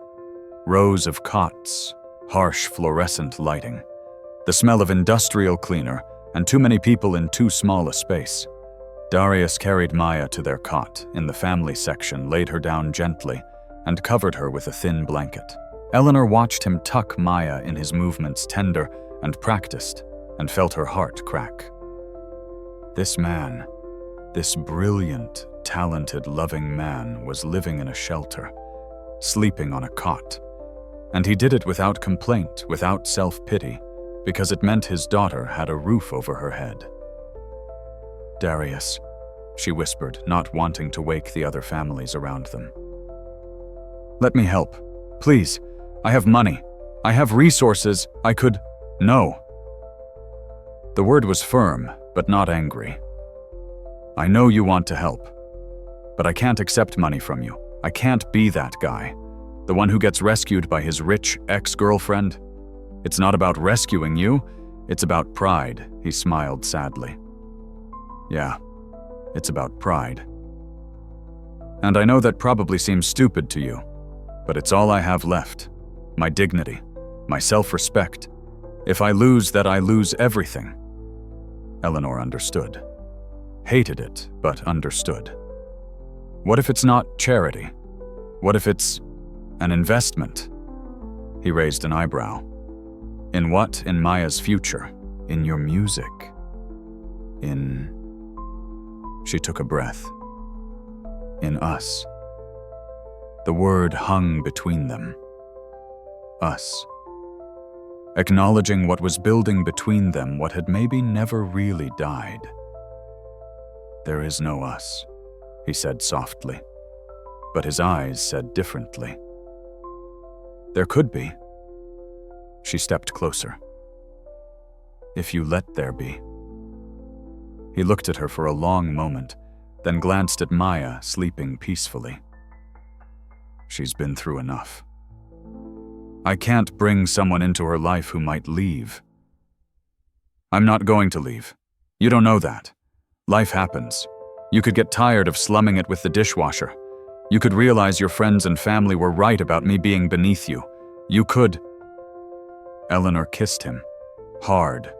Rows of cots, harsh fluorescent lighting. The smell of industrial cleaner, and too many people in too small a space. Darius carried Maya to their cot in the family section, laid her down gently, and covered her with a thin blanket. Eleanor watched him tuck Maya in his movements, tender and practiced, and felt her heart crack. This man, this brilliant, talented, loving man, was living in a shelter, sleeping on a cot. And he did it without complaint, without self-pity, because it meant his daughter had a roof over her head. "Darius," she whispered, not wanting to wake the other families around them. "Let me help. Please. I have money. I have resources. I could—" "No." The word was firm, but not angry. "I know you want to help, but I can't accept money from you. I can't be that guy. The one who gets rescued by his rich ex-girlfriend. It's not about rescuing you, it's about pride," he smiled sadly. "Yeah, it's about pride. And I know that probably seems stupid to you, but it's all I have left. My dignity, my self-respect. If I lose that, I lose everything." Eleanor understood. Hated it, but understood. What if it's not charity? What if it's an investment? He raised an eyebrow. "In what? In Maya's future? In your music? In—" She took a breath. "In us." The word hung between them. Us. Acknowledging what was building between them, what had maybe never really died. "There is no us," he said softly, but his eyes said differently. "There could be." She stepped closer. "If you let there be." He looked at her for a long moment, then glanced at Maya, sleeping peacefully. "She's been through enough. I can't bring someone into her life who might leave. I'm not going to leave. You don't know that. Life happens. You could get tired of slumming it with the dishwasher. You could realize your friends and family were right about me being beneath you. You could—" Eleanor kissed him, hard,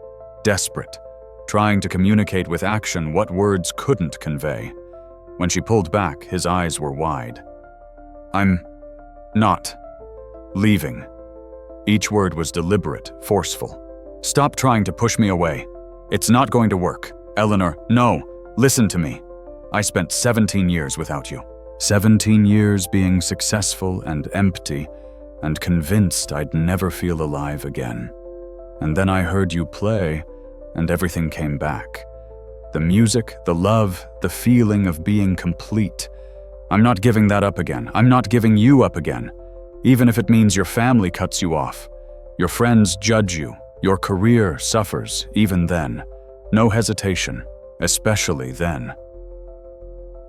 desperate, trying to communicate with action what words couldn't convey. When she pulled back, his eyes were wide. "I'm not leaving." Each word was deliberate, forceful. "Stop trying to push me away. It's not going to work. Eleanor, no, listen to me. I spent 17 years without you. 17 years being successful and empty, and convinced I'd never feel alive again. And then I heard you play, and everything came back. The music, the love, the feeling of being complete. I'm not giving that up again. I'm not giving you up again. Even if it means your family cuts you off. Your friends judge you. Your career suffers, even then. No hesitation, especially then."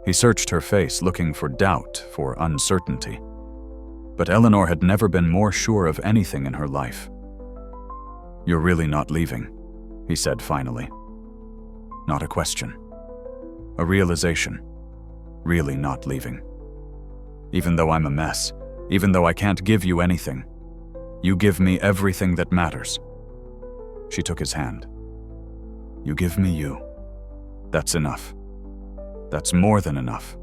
He searched her face, looking for doubt, for uncertainty. But Eleanor had never been more sure of anything in her life. "You're really not leaving," he said finally. Not a question. A realization. Really not leaving. "Even though I'm a mess, even though I can't give you anything, you give me everything that matters." She took his hand. "You give me you. That's enough. That's more than enough."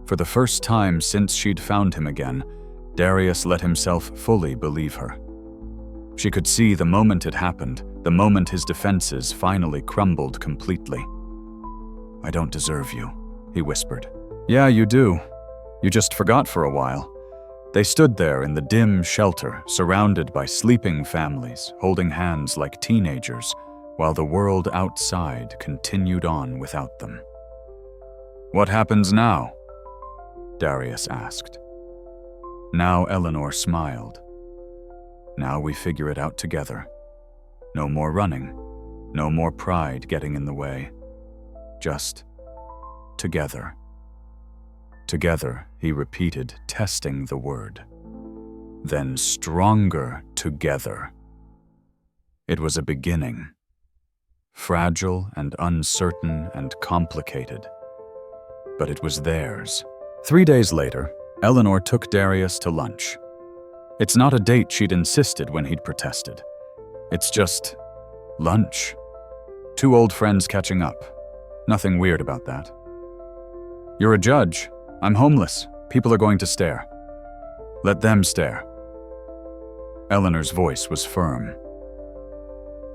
For the first time since she'd found him again, Darius let himself fully believe her. She could see the moment it happened, the moment his defenses finally crumbled completely. "I don't deserve you," he whispered. "Yeah, you do. You just forgot for a while." They stood there in the dim shelter, surrounded by sleeping families, holding hands like teenagers, while the world outside continued on without them. "What happens now?" Darius asked. Now Eleanor smiled. "Now we figure it out together. No more running, no more pride getting in the way. Just together." "Together," he repeated, testing the word. "Then stronger together." It was a beginning. Fragile and uncertain and complicated. But it was theirs. 3 days later, Eleanor took Darius to lunch. It's not a date she'd insisted when he'd protested. It's just lunch. 2 old friends catching up. Nothing weird about that. You're a judge. I'm homeless. People are going to stare. Let them stare. Eleanor's voice was firm.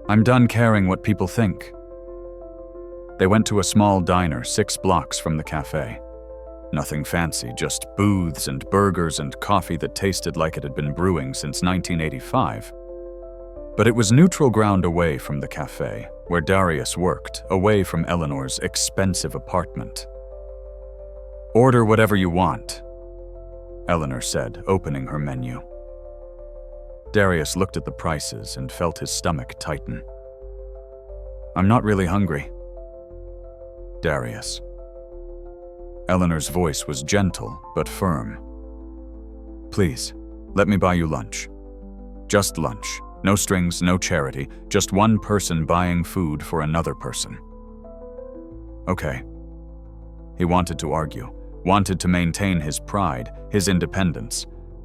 I'm done caring what people think. They went to a small diner 6 blocks from the café. Nothing fancy, just booths and burgers and coffee that tasted like it had been brewing since 1985. But it was neutral ground away from the café, where Darius worked, away from Eleanor's expensive apartment. Order whatever you want, Eleanor said, opening her menu. Darius looked at the prices and felt his stomach tighten. I'm not really hungry. Darius. Eleanor's voice was gentle but firm. Please, let me buy you lunch. Just lunch. No strings, no charity, just one person buying food for another person. Okay. He wanted to argue, wanted to maintain his pride, his independence,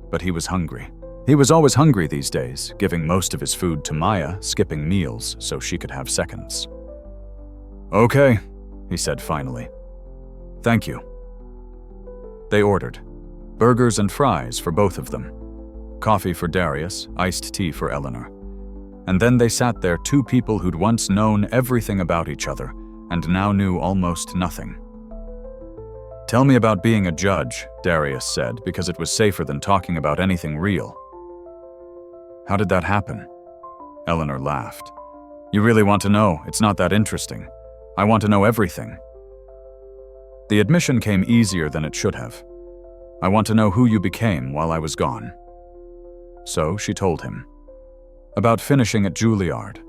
but he was hungry. He was always hungry these days, giving most of his food to Maya, skipping meals so she could have seconds. Okay, he said finally. Thank you. They ordered. Burgers and fries for both of them. Coffee for Darius, iced tea for Eleanor. And then they sat there, 2 people who'd once known everything about each other and now knew almost nothing. Tell me about being a judge, Darius said, because it was safer than talking about anything real. How did that happen? Eleanor laughed. You really want to know? It's not that interesting. I want to know everything. The admission came easier than it should have. I want to know who you became while I was gone. So she told him. About finishing at Juilliard.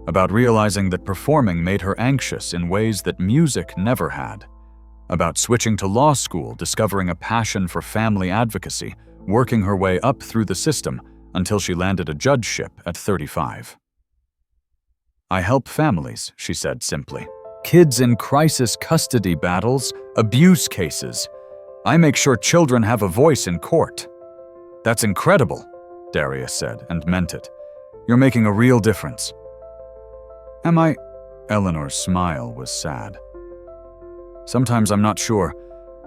About realizing that performing made her anxious in ways that music never had. About switching to law school, discovering a passion for family advocacy, working her way up through the system until she landed a judgeship at 35. I help families, she said simply. Kids in crisis custody battles, abuse cases. I make sure children have a voice in court. That's incredible, Darius said, and meant it. You're making a real difference. Am I? Eleanor's smile was sad. Sometimes I'm not sure.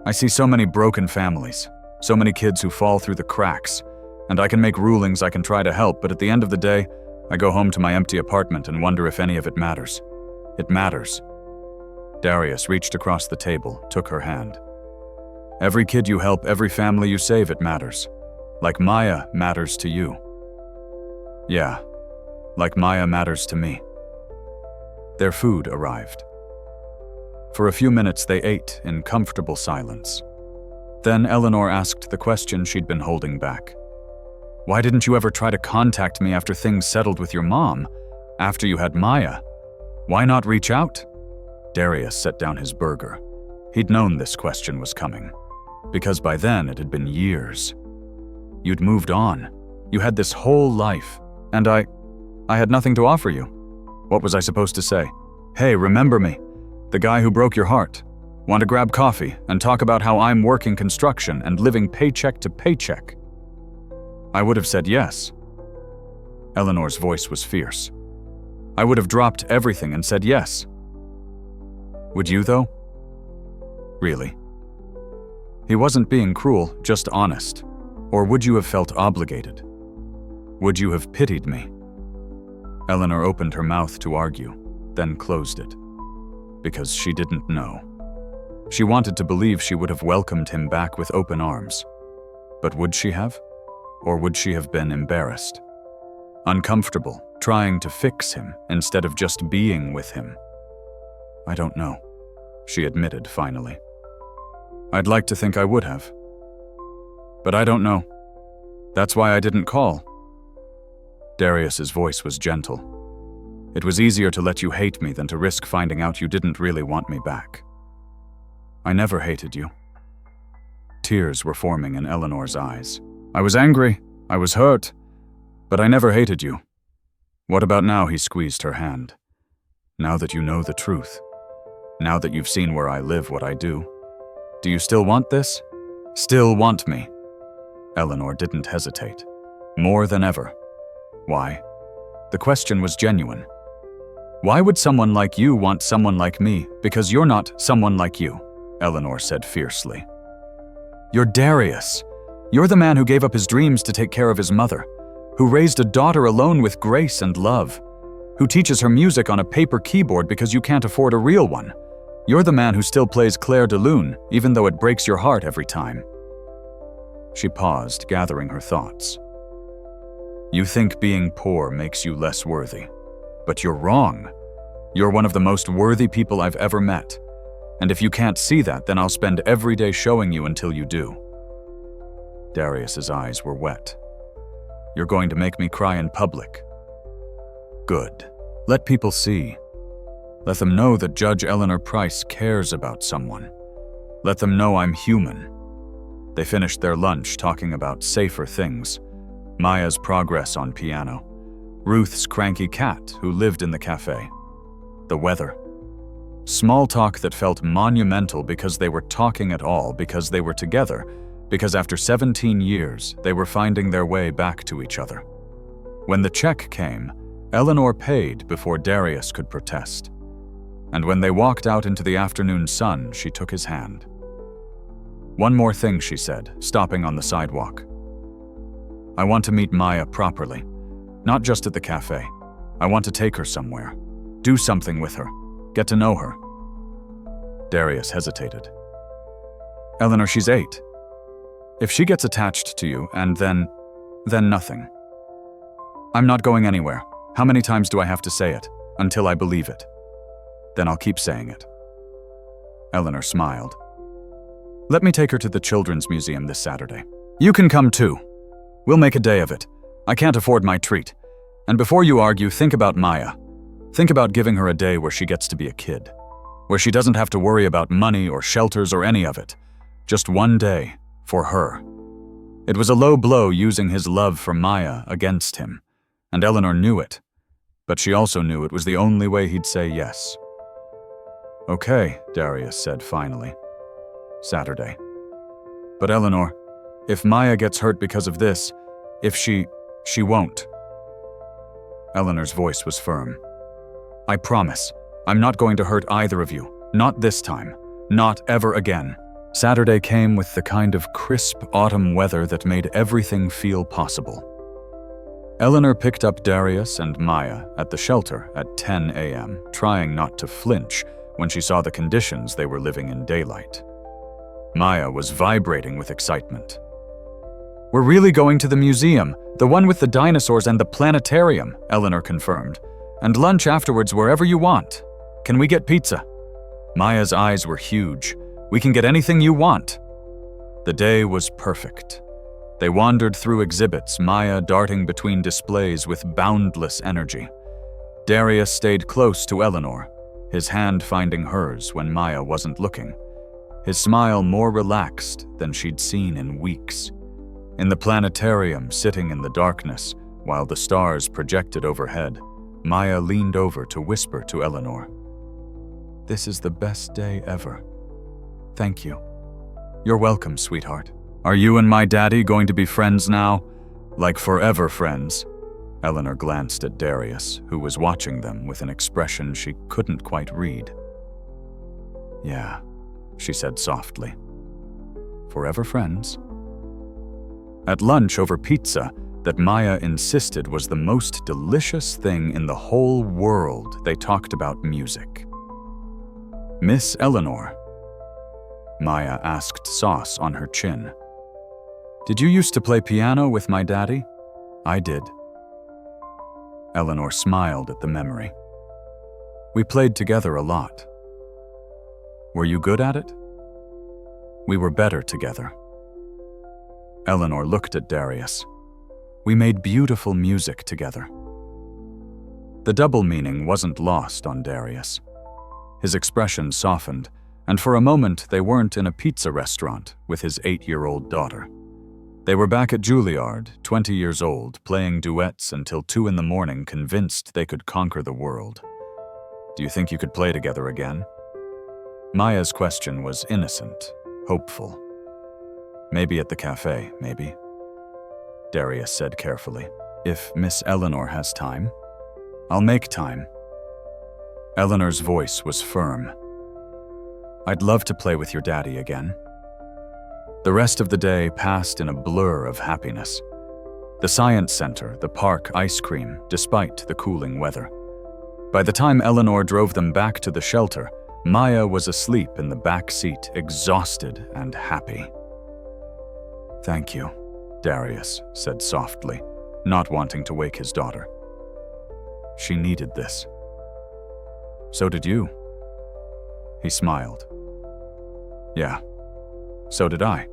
I see so many broken families, so many kids who fall through the cracks, and I can make rulings, I can try to help, but at the end of the day, I go home to my empty apartment and wonder if any of it matters. It matters. Darius reached across the table, took her hand. Every kid you help, every family you save, it matters. Like Maya matters to you. Yeah, like Maya matters to me. Their food arrived. For a few minutes they ate in comfortable silence. Then Eleanor asked the question she'd been holding back. Why didn't you ever try to contact me after things settled with your mom? After you had Maya? Why not reach out? Darius set down his burger. He'd known this question was coming, because by then it had been years. You'd moved on. You had this whole life, and I had nothing to offer you. What was I supposed to say? Hey, remember me? The guy who broke your heart. Want to grab coffee and talk about how I'm working construction and living paycheck to paycheck? I would have said yes. Eleanor's voice was fierce. I would have dropped everything and said yes. Would you, though? Really? He wasn't being cruel, just honest. Or would you have felt obligated? Would you have pitied me? Eleanor opened her mouth to argue, then closed it. Because she didn't know. She wanted to believe she would have welcomed him back with open arms. But would she have? Or would she have been embarrassed? Uncomfortable, trying to fix him instead of just being with him? I don't know, she admitted finally. I'd like to think I would have. But I don't know. That's why I didn't call. Darius's voice was gentle. It was easier to let you hate me than to risk finding out you didn't really want me back. I never hated you. Tears were forming in Eleanor's eyes. I was angry, I was hurt, but I never hated you. What about now? He squeezed her hand. Now that you know the truth, now that you've seen where I live, what I do you still want this? Still want me? Eleanor didn't hesitate. More than ever. Why? The question was genuine. Why would someone like you want someone like me? Because you're not someone like you, Eleanor said fiercely. You're Darius. You're the man who gave up his dreams to take care of his mother, who raised a daughter alone with grace and love, who teaches her music on a paper keyboard because you can't afford a real one. You're the man who still plays Clair de Lune, even though it breaks your heart every time. She paused, gathering her thoughts. You think being poor makes you less worthy. But you're wrong. You're one of the most worthy people I've ever met. And if you can't see that, then I'll spend every day showing you until you do. Darius's eyes were wet. You're going to make me cry in public. Good. Let people see. Let them know that Judge Eleanor Price cares about someone. Let them know I'm human. They finished their lunch talking about safer things. Maya's progress on piano. Ruth's cranky cat who lived in the café. The weather. Small talk that felt monumental because they were talking at all, because they were together, because after 17 years, they were finding their way back to each other. When the check came, Eleanor paid before Darius could protest. And when they walked out into the afternoon sun, she took his hand. One more thing, she said, stopping on the sidewalk. I want to meet Maya properly. Not just at the cafe. I want to take her somewhere. Do something with her. Get to know her. Darius hesitated. Eleanor, she's 8. If she gets attached to you, and then nothing. I'm not going anywhere. How many times do I have to say it? Until I believe it. Then I'll keep saying it. Eleanor smiled. Let me take her to the Children's Museum this Saturday. You can come too. We'll make a day of it. I can't afford my treat. And before you argue, think about Maya. Think about giving her a day where she gets to be a kid. Where she doesn't have to worry about money or shelters or any of it. Just one day for her. It was a low blow using his love for Maya against him. And Eleanor knew it. But she also knew it was the only way he'd say yes. Okay, Darius said finally. Saturday. But Eleanor, if Maya gets hurt because of this, if she won't. Eleanor's voice was firm. I promise, I'm not going to hurt either of you. Not this time. Not ever again. Saturday came with the kind of crisp autumn weather that made everything feel possible. Eleanor picked up Darius and Maya at the shelter at 10 a.m., trying not to flinch when she saw the conditions they were living in daylight. Maya was vibrating with excitement. We're really going to the museum, the one with the dinosaurs and the planetarium, Eleanor confirmed. And lunch afterwards wherever you want. Can we get pizza? Maya's eyes were huge. We can get anything you want. The day was perfect. They wandered through exhibits, Maya darting between displays with boundless energy. Darius stayed close to Eleanor, his hand finding hers when Maya wasn't looking. His smile more relaxed than she'd seen in weeks. In the planetarium, sitting in the darkness, while the stars projected overhead, Maya leaned over to whisper to Eleanor. This is the best day ever. Thank you. You're welcome, sweetheart. Are you and my daddy going to be friends now? Like forever friends? Eleanor glanced at Darius, who was watching them with an expression she couldn't quite read. Yeah, she said softly. Forever friends? At lunch over pizza, that Maya insisted was the most delicious thing in the whole world, they talked about music. Miss Eleanor, Maya asked, sauce on her chin. Did you used to play piano with my daddy? I did. Eleanor smiled at the memory. We played together a lot. Were you good at it? We were better together. Eleanor looked at Darius. We made beautiful music together. The double meaning wasn't lost on Darius. His expression softened, and for a moment they weren't in a pizza restaurant with his 8-year-old daughter. They were back at Juilliard, 20 years old, playing duets until 2 a.m, convinced they could conquer the world. Do you think you could play together again? Maya's question was innocent, hopeful. Maybe at the cafe, maybe. Darius said carefully, if Miss Eleanor has time. I'll make time. Eleanor's voice was firm. I'd love to play with your daddy again. The rest of the day passed in a blur of happiness. The science center, the park, ice cream, despite the cooling weather. By the time Eleanor drove them back to the shelter, Maya was asleep in the back seat, exhausted and happy. Thank you, Darius said softly, not wanting to wake his daughter. She needed this. So did you. He smiled. Yeah, so did I.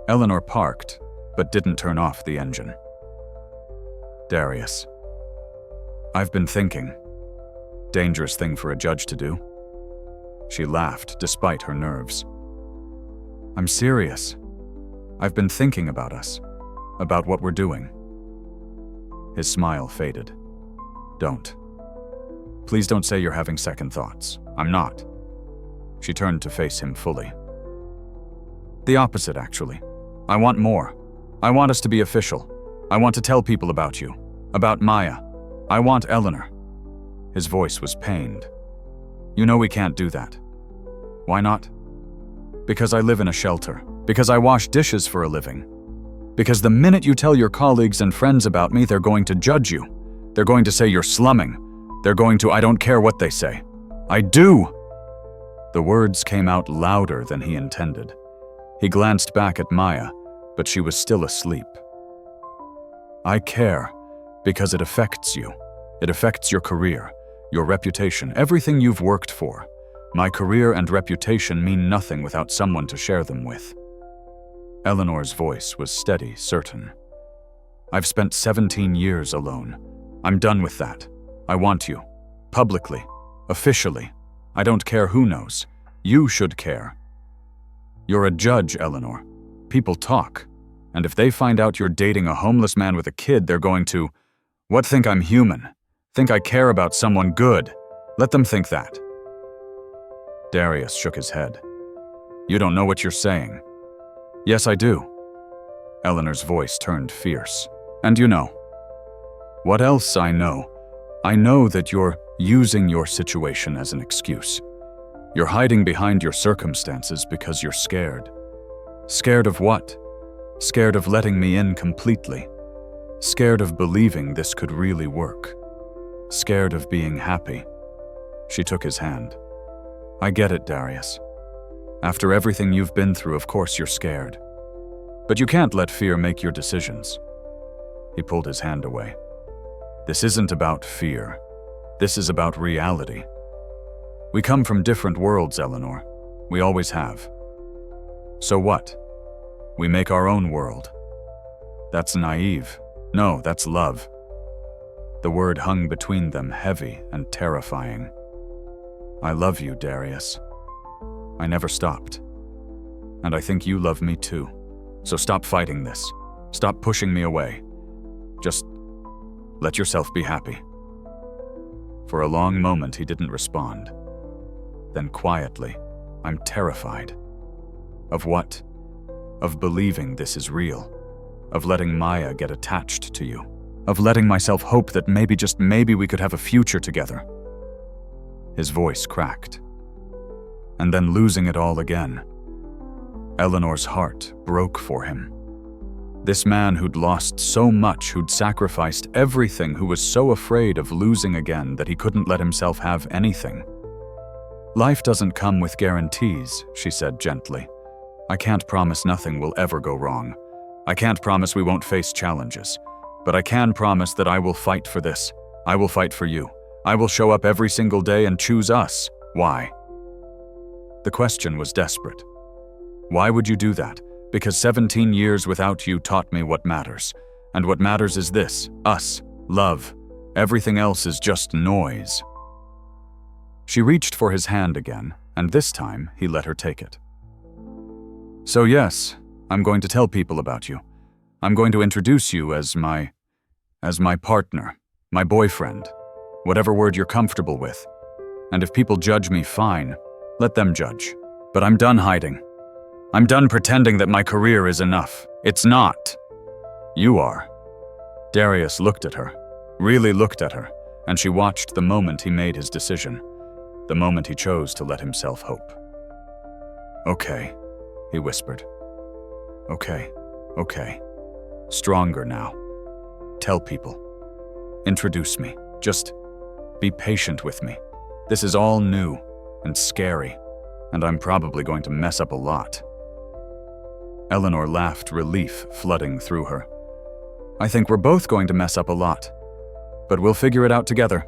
Eleanor parked, but didn't turn off the engine. Darius. I've been thinking. Dangerous thing for a judge to do. She laughed, despite her nerves. I'm serious. I've been thinking about us, about what we're doing. His smile faded. Don't. Please don't say you're having second thoughts. I'm not. She turned to face him fully. The opposite, actually. I want more. I want us to be official. I want to tell people about you, about Maya. I want Eleanor. His voice was pained. You know we can't do that. Why not? Because I live in a shelter. Because I wash dishes for a living. Because the minute you tell your colleagues and friends about me, they're going to judge you. They're going to say you're slumming. They're going to, I don't care what they say. I do! The words came out louder than he intended. He glanced back at Maya, but she was still asleep. I care because it affects you. It affects your career, your reputation, everything you've worked for. My career and reputation mean nothing without someone to share them with. Eleanor's voice was steady, certain. I've spent 17 years alone. I'm done with that. I want you. Publicly. Officially. I don't care who knows. You should care. You're a judge, Eleanor. People talk. And if they find out you're dating a homeless man with a kid, they're going to, what, think I'm human? Think I care about someone good? Let them think that. Darius shook his head. You don't know what you're saying. Yes, I do. Eleanor's voice turned fierce. And you know. What else I know? I know that you're using your situation as an excuse. You're hiding behind your circumstances because you're scared. Scared of what? Scared of letting me in completely. Scared of believing this could really work. Scared of being happy. She took his hand. I get it, Darius. After everything you've been through, of course you're scared. But you can't let fear make your decisions. He pulled his hand away. This isn't about fear. This is about reality. We come from different worlds, Eleanor. We always have. So what? We make our own world. That's naive. No, that's love. The word hung between them, heavy and terrifying. I love you, Darius. I never stopped. And I think you love me too. So stop fighting this. Stop pushing me away. Just let yourself be happy. For a long moment, he didn't respond. Then quietly, I'm terrified. Of what? Of believing this is real. Of letting Maya get attached to you. Of letting myself hope that maybe, just maybe, we could have a future together. His voice cracked. And then losing it all again. Eleanor's heart broke for him. This man who'd lost so much, who'd sacrificed everything, who was so afraid of losing again that he couldn't let himself have anything. Life doesn't come with guarantees, she said gently. I can't promise nothing will ever go wrong. I can't promise we won't face challenges. But I can promise that I will fight for this. I will fight for you. I will show up every single day and choose us. Why? The question was desperate. Why would you do that? Because 17 years without you taught me what matters. And what matters is this, us, love. Everything else is just noise. She reached for his hand again, and this time he let her take it. So yes, I'm going to tell people about you. I'm going to introduce you as my partner, my boyfriend, whatever word you're comfortable with. And if people judge me, fine, let them judge. But I'm done hiding. I'm done pretending that my career is enough. It's not. You are. Darius looked at her, really looked at her, and she watched the moment he made his decision, the moment he chose to let himself hope. "Okay," he whispered. Okay. Stronger now. Tell people. Introduce me. Just be patient with me. This is all new and scary, and I'm probably going to mess up a lot." Eleanor laughed, relief flooding through her. "I think we're both going to mess up a lot, but we'll figure it out together."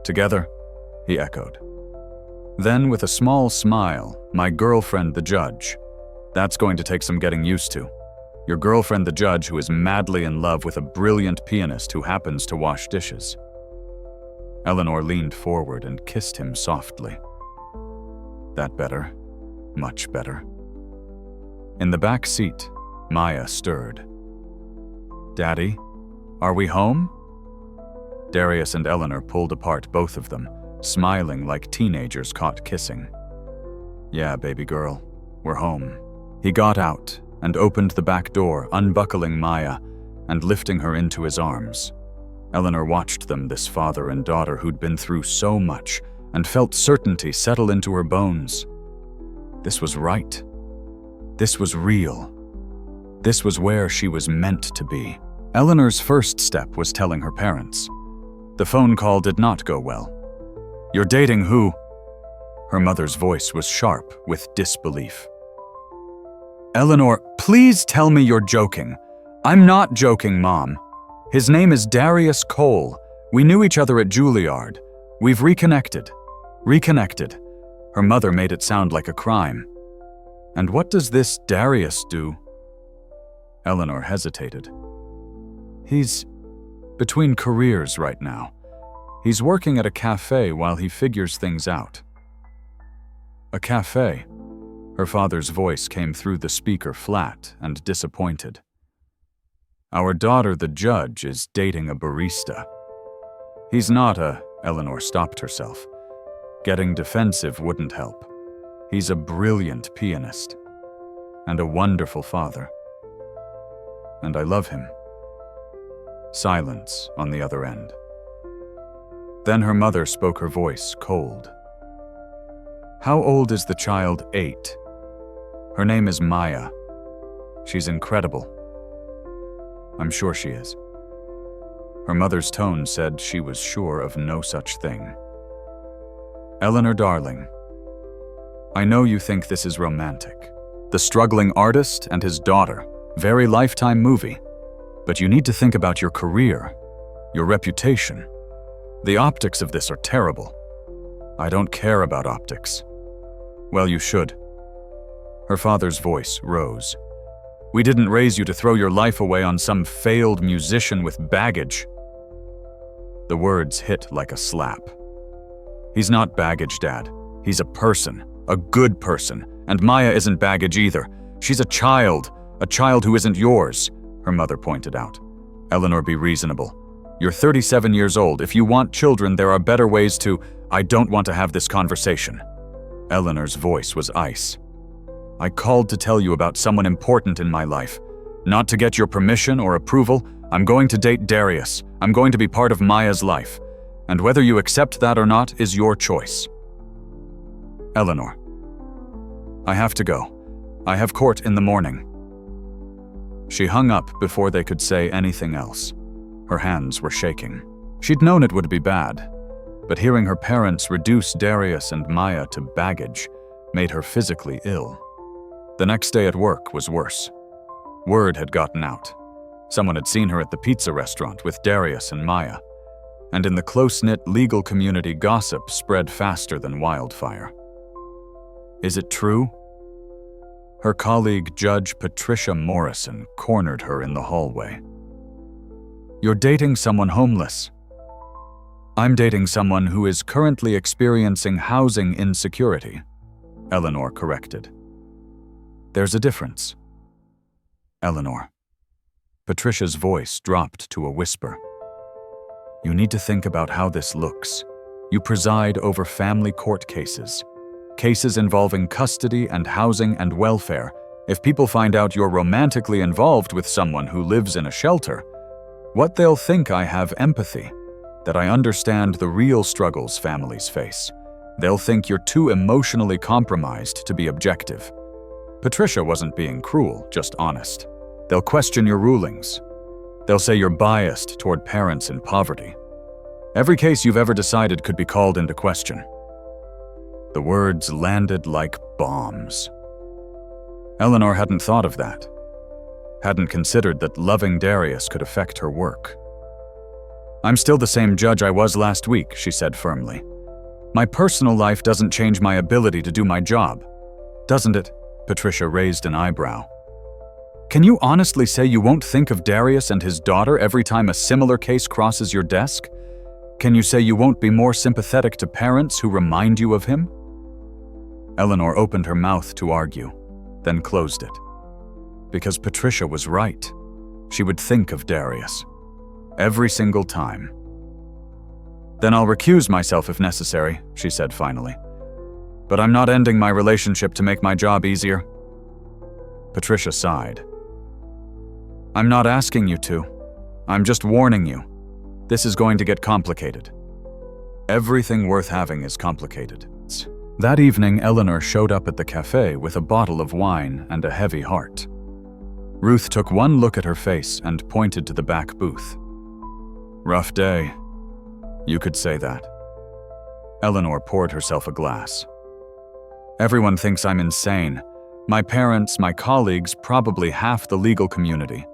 "Together?" he echoed. Then, with a small smile, "My girlfriend, the judge. That's going to take some getting used to. Your girlfriend, the judge, who is madly in love with a brilliant pianist who happens to wash dishes." Eleanor leaned forward and kissed him softly. "That better? Much better." In the back seat, Maya stirred. "Daddy, are we home?" Darius and Eleanor pulled apart, both of them, smiling like teenagers caught kissing. "Yeah, baby girl, we're home." He got out and opened the back door, unbuckling Maya and lifting her into his arms. Eleanor watched them, this father and daughter who'd been through so much, and felt certainty settle into her bones. This was right. This was real. This was where she was meant to be. Eleanor's first step was telling her parents. The phone call did not go well. "You're dating who?" Her mother's voice was sharp with disbelief. "Eleanor, please tell me you're joking." "I'm not joking, Mom. His name is Darius Cole. We knew each other at Juilliard. We've reconnected." Reconnected. Her mother made it sound like a crime. "And what does this Darius do?" Eleanor hesitated. "He's between careers right now. He's working at a café while he figures things out." "A café?" Her father's voice came through the speaker flat and disappointed. "Our daughter, the judge, is dating a barista." "He's not a..." Eleanor stopped herself. Getting defensive wouldn't help. "He's a brilliant pianist. And a wonderful father. And I love him." Silence on the other end. Then her mother spoke, her voice cold. "How old is the child?" 8. "Her name is Maya. She's incredible." "I'm sure she is." Her mother's tone said she was sure of no such thing. "Eleanor, darling, I know you think this is romantic. The struggling artist and his daughter, very Lifetime movie. But you need to think about your career, your reputation. The optics of this are terrible." "I don't care about optics." "Well, you should." Her father's voice rose. "We didn't raise you to throw your life away on some failed musician with baggage." The words hit like a slap. "He's not baggage, Dad. He's a person, a good person, and Maya isn't baggage either. She's a child who isn't yours," her mother pointed out. "Eleanor, be reasonable. You're 37 years old. If you want children, there are better ways to..." "I don't want to have this conversation." Eleanor's voice was ice. "I called to tell you about someone important in my life. Not to get your permission or approval. I'm going to date Darius. I'm going to be part of Maya's life. And whether you accept that or not is your choice." "Eleanor, I have to go. I have court in the morning." She hung up before they could say anything else. Her hands were shaking. She'd known it would be bad, but hearing her parents reduce Darius and Maya to baggage made her physically ill. The next day at work was worse. Word had gotten out. Someone had seen her at the pizza restaurant with Darius and Maya. And in the close-knit legal community, gossip spread faster than wildfire. Is it true? Her colleague, Judge Patricia Morrison, cornered her in the hallway. "You're dating someone homeless." "I'm dating someone who is currently experiencing housing insecurity," Eleanor corrected. "There's a difference." "Eleanor." Patricia's voice dropped to a whisper. "You need to think about how this looks. You preside over family court cases. Cases involving custody and housing and welfare. If people find out you're romantically involved with someone who lives in a shelter, What they'll think I have empathy, that I understand the real struggles families face. They'll think you're too emotionally compromised to be objective. Patricia wasn't being cruel, just honest. They'll question your rulings. They'll say you're biased toward parents in poverty. Every case you've ever decided could be called into question. The words landed like bombs. Eleanor hadn't thought of that. Hadn't considered that loving Darius could affect her work. "I'm still the same judge I was last week," she said firmly. "My personal life doesn't change my ability to do my job, doesn't it?" Patricia raised an eyebrow. "Can you honestly say you won't think of Darius and his daughter every time a similar case crosses your desk? Can you say you won't be more sympathetic to parents who remind you of him?" Eleanor opened her mouth to argue, then closed it. Because Patricia was right. She would think of Darius. Every single time. "Then I'll recuse myself if necessary," she said finally. "But I'm not ending my relationship to make my job easier." Patricia sighed. "I'm not asking you to. I'm just warning you. This is going to get complicated. Everything worth having is complicated." That evening, Eleanor showed up at the café with a bottle of wine and a heavy heart. Ruth took one look at her face and pointed to the back booth. "Rough day. You could say that." Eleanor poured herself a glass. "Everyone thinks I'm insane. My parents, my colleagues, probably half the legal community.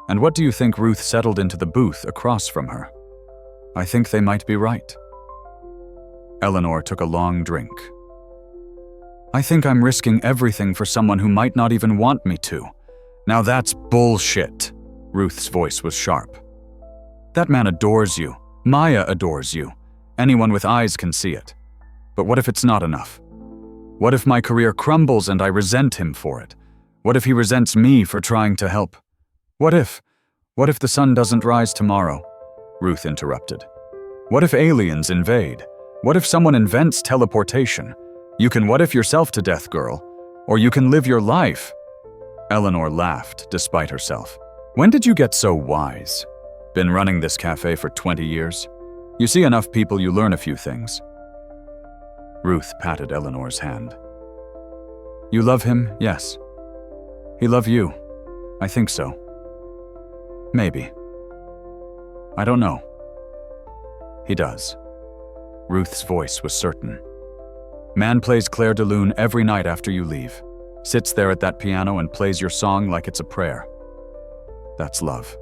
And what do you think Ruth settled into the booth across from her? I think they might be right." Eleanor took a long drink. "I think I'm risking everything for someone who might not even want me to. Now that's bullshit." Ruth's voice was sharp. "That man adores you. Maya adores you. Anyone with eyes can see it. But what if it's not enough? What if my career crumbles and I resent him for it? What if he resents me for trying to help? What if the sun doesn't rise tomorrow?" Ruth interrupted. "What if aliens invade? What if someone invents teleportation? You can what if yourself to death, girl. Or you can live your life." Eleanor laughed, despite herself. "When did you get so wise? Been running this cafe for 20 years? You see enough people, you learn a few things." Ruth patted Eleanor's hand. "You love him, yes. He love you. I think so. Maybe. I don't know. He does." Ruth's voice was certain. "Man plays Clair de Lune every night after you leave. Sits there at that piano and plays your song like it's a prayer. That's love."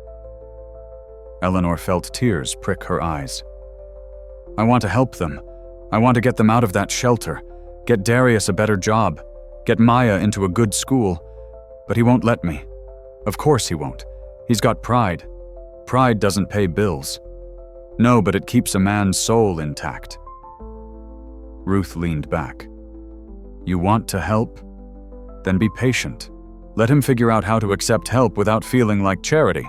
Eleanor felt tears prick her eyes. "I want to help them. I want to get them out of that shelter, get Darius a better job, get Maya into a good school, but he won't let me. Of course he won't. He's got pride. Pride doesn't pay bills. No, but it keeps a man's soul intact." Ruth leaned back. "You want to help? Then be patient. Let him figure out how to accept help without feeling like charity.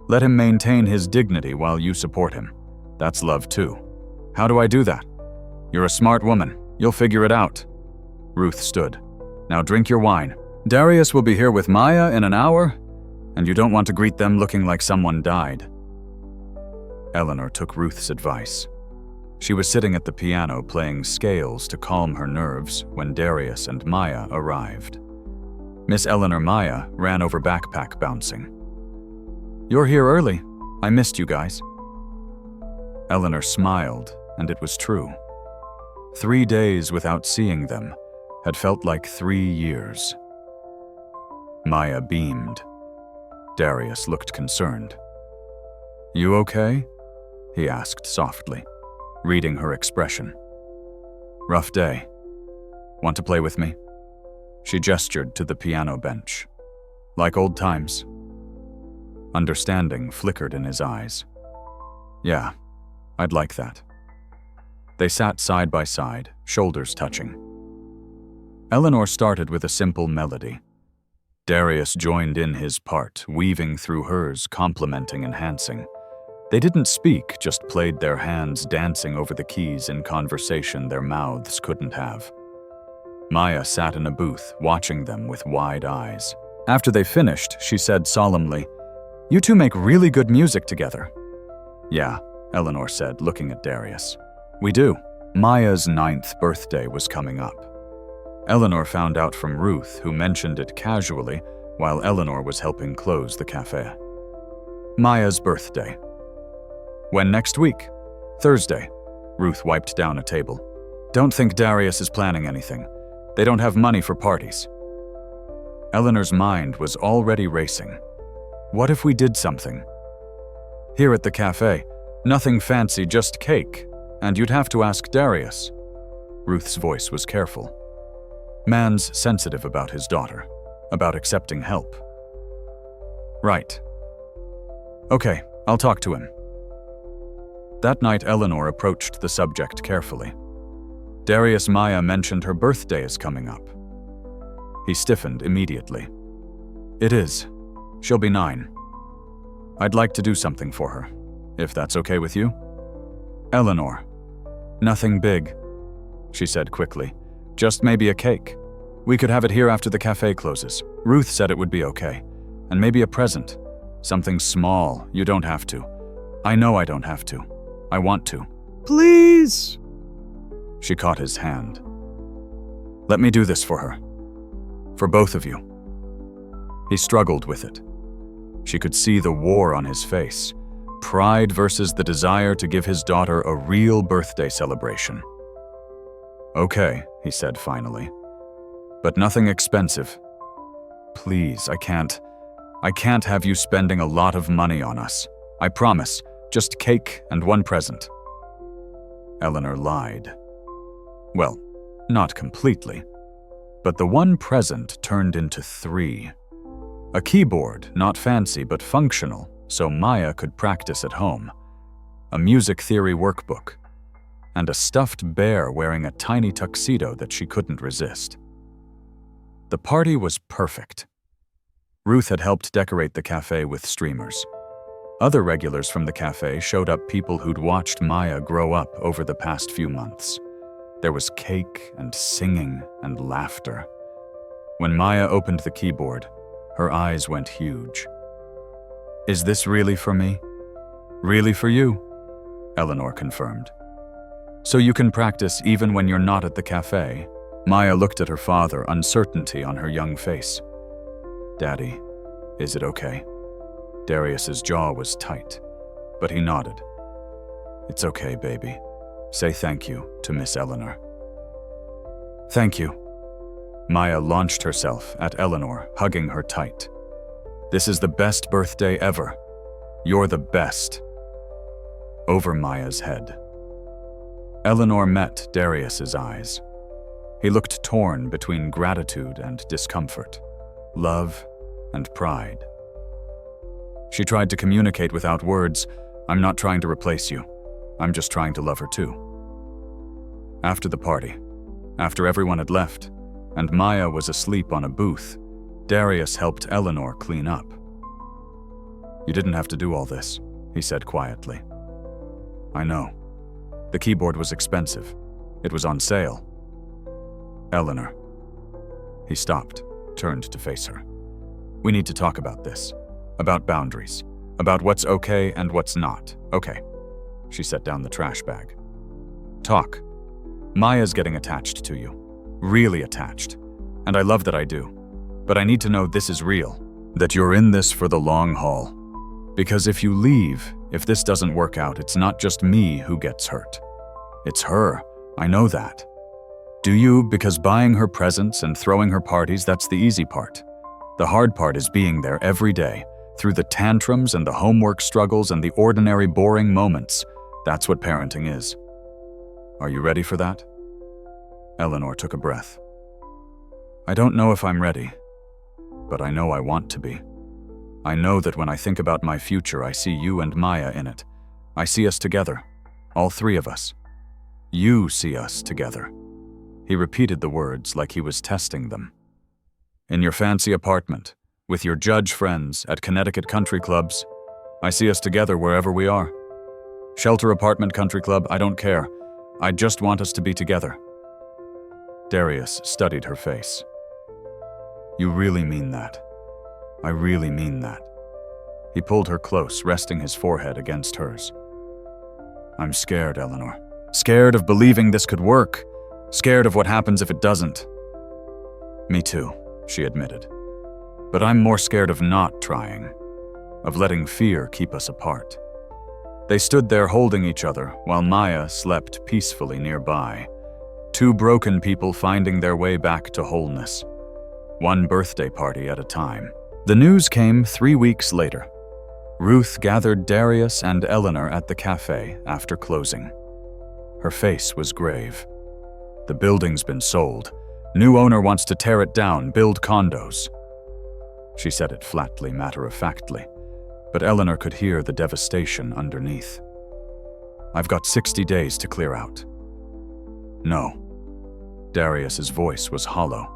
Let him maintain his dignity while you support him. That's love too. How do I do that? You're a smart woman. You'll figure it out." Ruth stood. "Now drink your wine. Darius will be here with Maya in an hour, and you don't want to greet them looking like someone died." Eleanor took Ruth's advice. She was sitting at the piano playing scales to calm her nerves when Darius and Maya arrived. Miss Eleanor Maya ran over backpack bouncing. "You're here early. I missed you guys." Eleanor smiled, and it was true. 3 days without seeing them had felt like 3 years. Maya beamed. Darius looked concerned. "You okay?" he asked softly, reading her expression. "Rough day. Want to play with me?" She gestured to the piano bench. "Like old times?" Understanding flickered in his eyes. "Yeah, I'd like that." They sat side by side, shoulders touching. Eleanor started with a simple melody. Darius joined in his part, weaving through hers, complementing, enhancing. They didn't speak, just played their hands dancing over the keys in conversation their mouths couldn't have. Maya sat in a booth, watching them with wide eyes. After they finished, she said solemnly, You two make really good music together. Yeah, Eleanor said, looking at Darius. We do. Maya's 9th birthday was coming up. Eleanor found out from Ruth, who mentioned it casually while Eleanor was helping close the café. Maya's birthday. When next week? Thursday. Ruth wiped down a table. Don't think Darius is planning anything. They don't have money for parties. Eleanor's mind was already racing. What if we did something? Here at the cafe, nothing fancy, just cake, and you'd have to ask Darius. Ruth's voice was careful. Man's sensitive about his daughter, about accepting help. Right. Okay, I'll talk to him. That night, Eleanor approached the subject carefully. Darius Maya mentioned her birthday is coming up. He stiffened immediately. It is. She'll be 9. I'd like to do something for her, if that's okay with you. Eleanor. Nothing big, she said quickly. Just maybe a cake. We could have it here after the cafe closes. Ruth said it would be okay. And maybe a present. Something small. You don't have to. I know I don't have to. I want to. Please! She caught his hand. Let me do this for her. For both of you. He struggled with it. She could see the war on his face. Pride versus the desire to give his daughter a real birthday celebration. Okay, he said finally. But nothing expensive. Please, I can't have you spending a lot of money on us. I promise, just cake and one present. Eleanor lied. Well, not completely. But the one present turned into 3. A keyboard, not fancy but functional, so Maya could practice at home. A music theory workbook. And a stuffed bear wearing a tiny tuxedo that she couldn't resist. The party was perfect. Ruth had helped decorate the cafe with streamers. Other regulars from the cafe showed up, people who'd watched Maya grow up over the past few months. There was cake and singing and laughter. When Maya opened the keyboard, her eyes went huge. Is this really for me? Really for you? Eleanor confirmed. So you can practice even when you're not at the cafe? Maya looked at her father, uncertainty on her young face. Daddy, is it okay? Darius's jaw was tight, but he nodded. It's okay, baby. Say thank you to Miss Eleanor. Thank you. Maya launched herself at Eleanor, hugging her tight. This is the best birthday ever. You're the best. Over Maya's head. Eleanor met Darius's eyes. He looked torn between gratitude and discomfort, love and pride. She tried to communicate without words. I'm not trying to replace you. I'm just trying to love her too. After the party, after everyone had left, and Maya was asleep on a booth, Darius helped Eleanor clean up. You didn't have to do all this, he said quietly. I know. The keyboard was expensive. It was on sale. Eleanor. He stopped, turned to face her. We need to talk about this. About boundaries. About what's okay and what's not. Okay. She set down the trash bag. Talk. Maya's getting attached to you. Really attached. And I love that I do. But I need to know this is real. That you're in this for the long haul. Because if you leave, if this doesn't work out, it's not just me who gets hurt. It's her. I know that. Do you? Because buying her presents and throwing her parties, that's the easy part. The hard part is being there every day, through the tantrums and the homework struggles and the ordinary boring moments. That's what parenting is. Are you ready for that? Eleanor took a breath. I don't know if I'm ready, but I know I want to be. I know that when I think about my future, I see you and Maya in it. I see us together, all 3 of us. You see us together. He repeated the words like he was testing them. In your fancy apartment, with your judge friends at Connecticut country clubs, I see us together wherever we are. Shelter apartment country club, I don't care. I just want us to be together. Darius studied her face. You really mean that? I really mean that. He pulled her close, resting his forehead against hers. I'm scared, Eleanor. Scared of believing this could work. Scared of what happens if it doesn't. Me too, she admitted. But I'm more scared of not trying, of letting fear keep us apart. They stood there holding each other while Maya slept peacefully nearby. Two broken people finding their way back to wholeness. One birthday party at a time. The news came 3 weeks later. Ruth gathered Darius and Eleanor at the café after closing. Her face was grave. The building's been sold. New owner wants to tear it down, build condos. She said it flatly, matter-of-factly, but Eleanor could hear the devastation underneath. I've got 60 days to clear out. No. Darius's voice was hollow.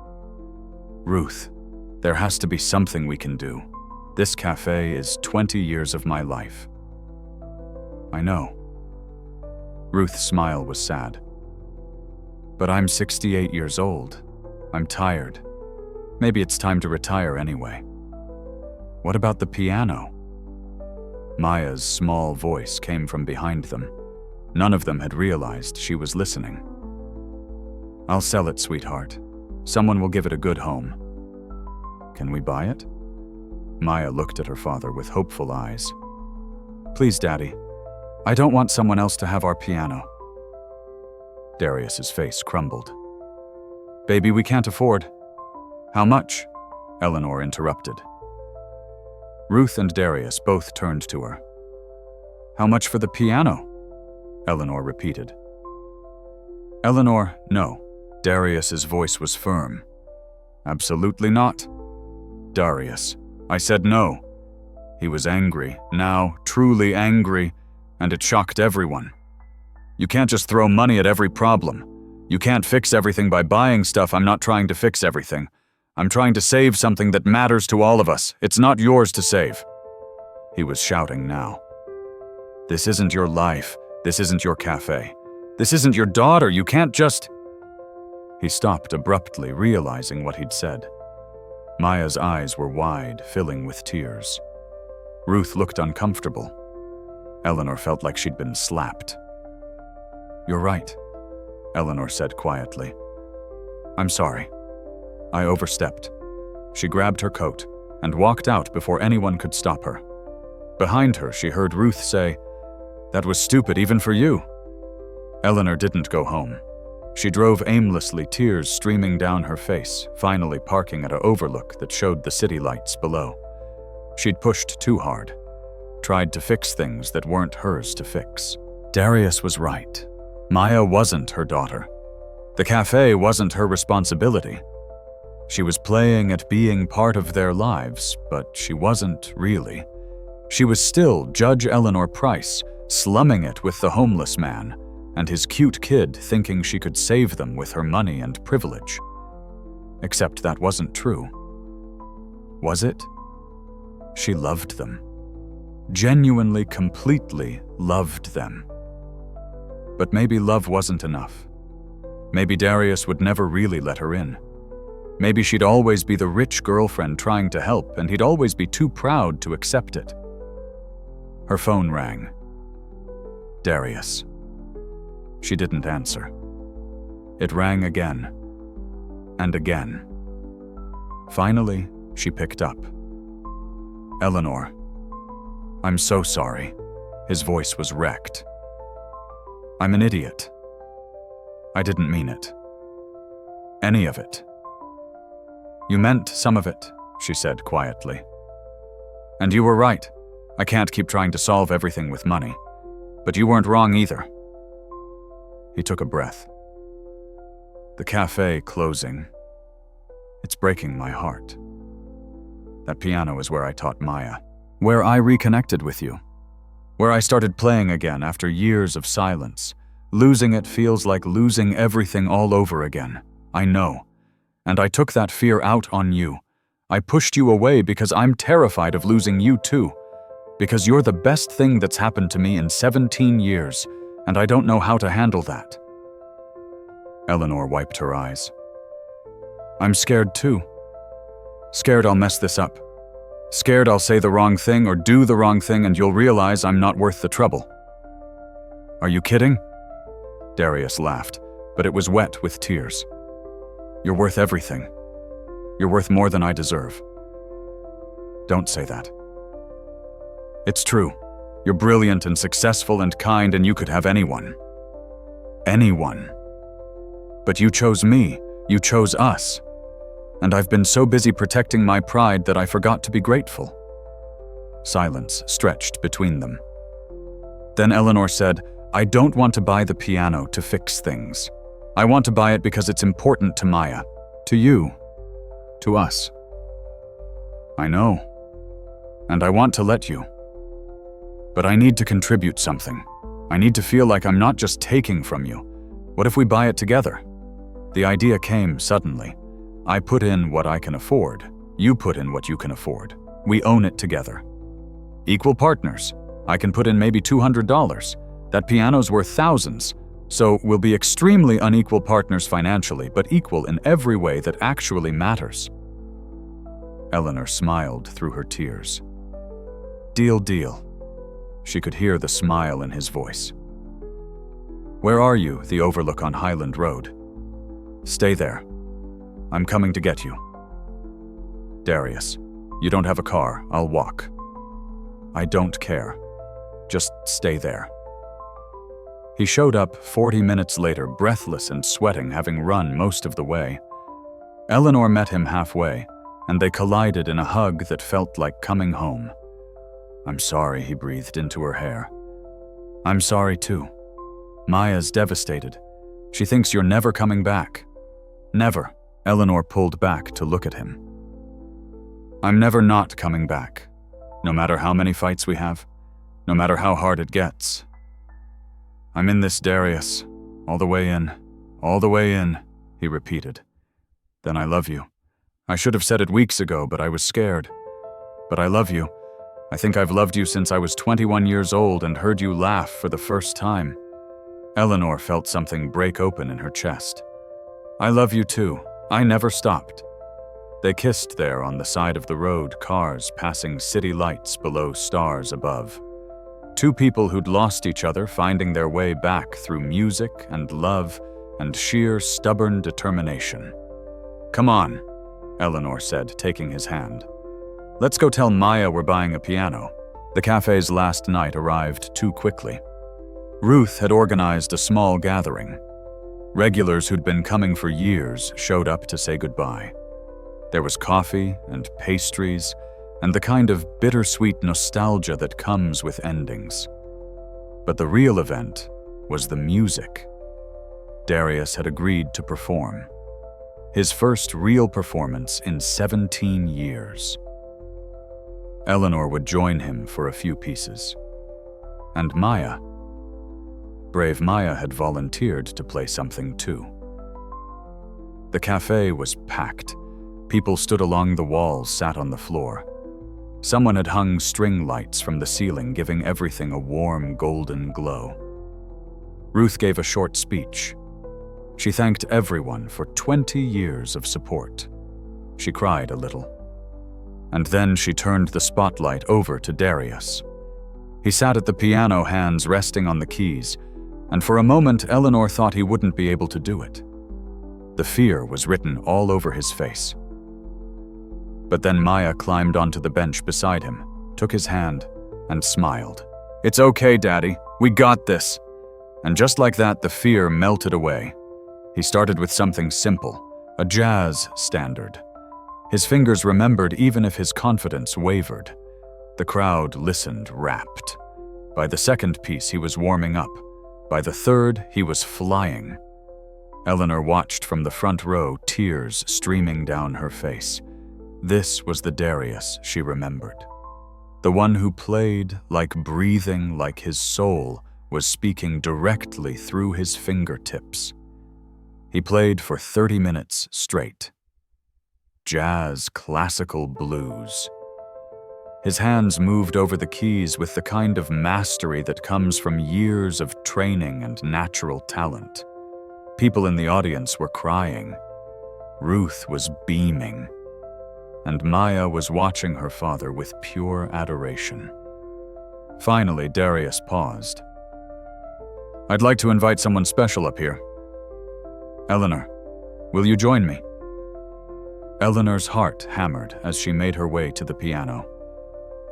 Ruth, there has to be something we can do. This cafe is 20 years of my life. I know. Ruth's smile was sad. But I'm 68 years old. I'm tired. Maybe it's time to retire anyway. What about the piano? Maya's small voice came from behind them. None of them had realized she was listening. I'll sell it, sweetheart. Someone will give it a good home. Can we buy it? Maya looked at her father with hopeful eyes. Please, Daddy. I don't want someone else to have our piano. Darius's face crumbled. Baby, we can't afford. How much? Eleanor interrupted. Ruth and Darius both turned to her. How much for the piano? Eleanor repeated. Eleanor, no. Darius's voice was firm. Absolutely not. Darius, I said no. He was angry, now truly angry, and it shocked everyone. You can't just throw money at every problem. You can't fix everything by buying stuff. I'm not trying to fix everything. I'm trying to save something that matters to all of us. It's not yours to save. He was shouting now. This isn't your life. This isn't your cafe. This isn't your daughter. You can't just... He stopped abruptly, realizing what he'd said. Maya's eyes were wide, filling with tears. Ruth looked uncomfortable. Eleanor felt like she'd been slapped. You're right, Eleanor said quietly. I'm sorry. I overstepped. She grabbed her coat and walked out before anyone could stop her. Behind her, she heard Ruth say, That was stupid even for you. Eleanor didn't go home. She drove aimlessly, tears streaming down her face, finally parking at an overlook that showed the city lights below. She'd pushed too hard, tried to fix things that weren't hers to fix. Darius was right. Maya wasn't her daughter. The cafe wasn't her responsibility. She was playing at being part of their lives, but she wasn't really. She was still Judge Eleanor Price, slumming it with the homeless man, and his cute kid thinking she could save them with her money and privilege. Except that wasn't true. Was it? She loved them. Genuinely, completely loved them. But maybe love wasn't enough. Maybe Darius would never really let her in. Maybe she'd always be the rich girlfriend trying to help, and he'd always be too proud to accept it. Her phone rang. Darius. She didn't answer. It rang again. And again. Finally, she picked up. Eleanor. I'm so sorry. His voice was wrecked. I'm an idiot. I didn't mean it. Any of it. You meant some of it, she said quietly. And you were right. I can't keep trying to solve everything with money. But you weren't wrong either. He took a breath. The cafe closing. It's breaking my heart. That piano is where I taught Maya. Where I reconnected with you. Where I started playing again after years of silence. Losing it feels like losing everything all over again. I know. And I took that fear out on you. I pushed you away because I'm terrified of losing you too. Because you're the best thing that's happened to me in 17 years, and I don't know how to handle that. Eleanor wiped her eyes. I'm scared too. Scared I'll mess this up. Scared I'll say the wrong thing or do the wrong thing and you'll realize I'm not worth the trouble. Are you kidding? Darius laughed, but it was wet with tears. You're worth everything. You're worth more than I deserve. Don't say that. It's true. You're brilliant and successful and kind, and you could have anyone. Anyone. But you chose me. You chose us. And I've been so busy protecting my pride that I forgot to be grateful. Silence stretched between them. Then Eleanor said, I don't want to buy the piano to fix things. I want to buy it because it's important to Maya, to you, to us. I know. And I want to let you. But I need to contribute something. I need to feel like I'm not just taking from you. What if we buy it together? The idea came suddenly. I put in what I can afford. You put in what you can afford. We own it together. Equal partners. I can put in maybe $200. That piano's worth thousands. So we'll be extremely unequal partners financially, but equal in every way that actually matters. Eleanor smiled through her tears. Deal, deal. She could hear the smile in his voice. Where are you? The overlook on Highland Road. Stay there. I'm coming to get you. Darius, you don't have a car. I'll walk. I don't care. Just stay there. He showed up 40 minutes later, breathless and sweating, having run most of the way. Eleanor met him halfway, and they collided in a hug that felt like coming home. I'm sorry, he breathed into her hair. I'm sorry too. Maya's devastated. She thinks you're never coming back. Never. Eleanor pulled back to look at him. I'm never not coming back. No matter how many fights we have, no matter how hard it gets. I'm in this, Darius. All the way in, he repeated. Then I love you. I should have said it weeks ago, but I was scared. But I love you. I think I've loved you since I was 21 years old and heard you laugh for the first time. Eleanor felt something break open in her chest. I love you too. I never stopped. They kissed there on the side of the road, cars passing city lights below, stars above. Two people who'd lost each other finding their way back through music and love and sheer stubborn determination. Come on, Eleanor said, taking his hand. Let's go tell Maya we're buying a piano. The cafe's last night arrived too quickly. Ruth had organized a small gathering. Regulars who'd been coming for years showed up to say goodbye. There was coffee and pastries and the kind of bittersweet nostalgia that comes with endings. But the real event was the music. Darius had agreed to perform. His first real performance in 17 years. Eleanor would join him for a few pieces. And Maya. Brave Maya had volunteered to play something too. The cafe was packed. People stood along the walls, sat on the floor. Someone had hung string lights from the ceiling, giving everything a warm golden glow. Ruth gave a short speech. She thanked everyone for 20 years of support. She cried a little. And then she turned the spotlight over to Darius. He sat at the piano, hands resting on the keys, and for a moment Eleanor thought he wouldn't be able to do it. The fear was written all over his face. But then Maya climbed onto the bench beside him, took his hand, and smiled. It's okay, Daddy. We got this. And just like that, the fear melted away. He started with something simple, a jazz standard. His fingers remembered even if his confidence wavered. The crowd listened, rapt. By the second piece, he was warming up. By the third, he was flying. Eleanor watched from the front row, tears streaming down her face. This was the Darius she remembered. The one who played like breathing, like his soul was speaking directly through his fingertips. He played for 30 minutes straight. Jazz, classical blues. His hands moved over the keys with the kind of mastery that comes from years of training and natural talent. People in the audience were crying. Ruth was beaming. and Maya was watching her father with pure adoration. Finally, Darius paused. "I'd like to invite someone special up here. Eleanor, will you join me?" Eleanor's heart hammered as she made her way to the piano.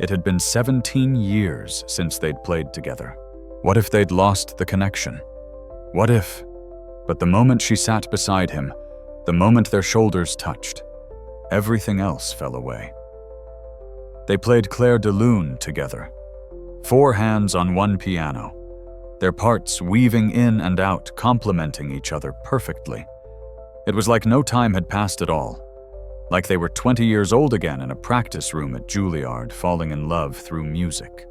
It had been 17 years since they'd played together. What if they'd lost the connection? What if? But the moment she sat beside him, the moment their shoulders touched, everything else fell away. They played Clair de Lune together, 4 hands on one piano, their parts weaving in and out, complementing each other perfectly. It was like no time had passed at all, like they were 20 years old again in a practice room at Juilliard, falling in love through music.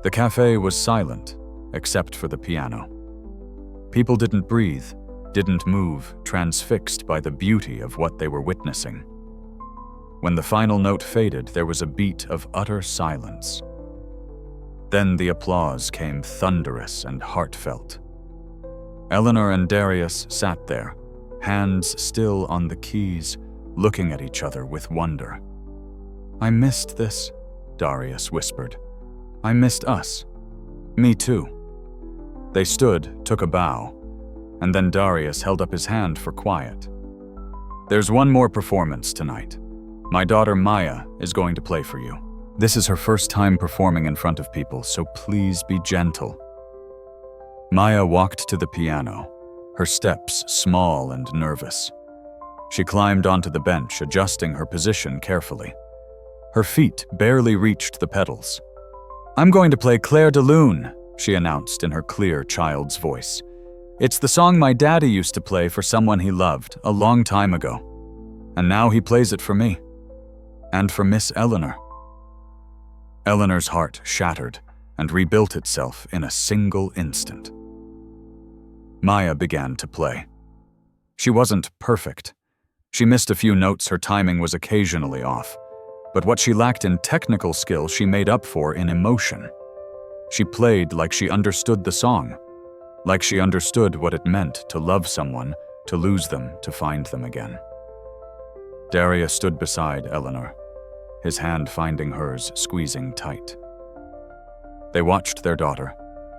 The café was silent, except for the piano. People didn't breathe, didn't move, transfixed by the beauty of what they were witnessing. When the final note faded, there was a beat of utter silence. Then the applause came thunderous and heartfelt. Eleanor and Darius sat there, hands still on the keys, looking at each other with wonder. "I missed this," Darius whispered. "I missed us." "Me too." They stood, took a bow, and then Darius held up his hand for quiet. "There's one more performance tonight. My daughter Maya is going to play for you. This is her first time performing in front of people, so please be gentle." Maya walked to the piano, her steps small and nervous. She climbed onto the bench, adjusting her position carefully. Her feet barely reached the pedals. "I'm going to play Clair de Lune," she announced in her clear child's voice. "It's the song my daddy used to play for someone he loved a long time ago. And now he plays it for me. And for Miss Eleanor." Eleanor's heart shattered and rebuilt itself in a single instant. Maya began to play. She wasn't perfect. She missed a few notes, her timing was occasionally off. But what she lacked in technical skill, she made up for in emotion. She played like she understood the song, like she understood what it meant to love someone, to lose them, to find them again. Darius stood beside Eleanor, his hand finding hers, squeezing tight. They watched their daughter,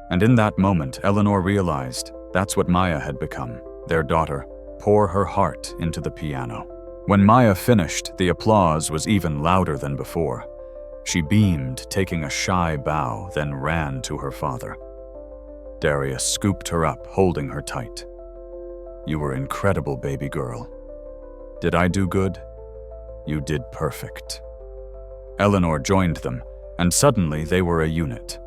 and in that moment, Eleanor realized that's what Maya had become, their daughter, pour her heart into the piano. When Maya finished, the applause was even louder than before. She beamed, taking a shy bow, then ran to her father. Darius scooped her up, holding her tight. "You were incredible, baby girl. Did I do good? You did perfect." Eleanor joined them, and suddenly they were a unit.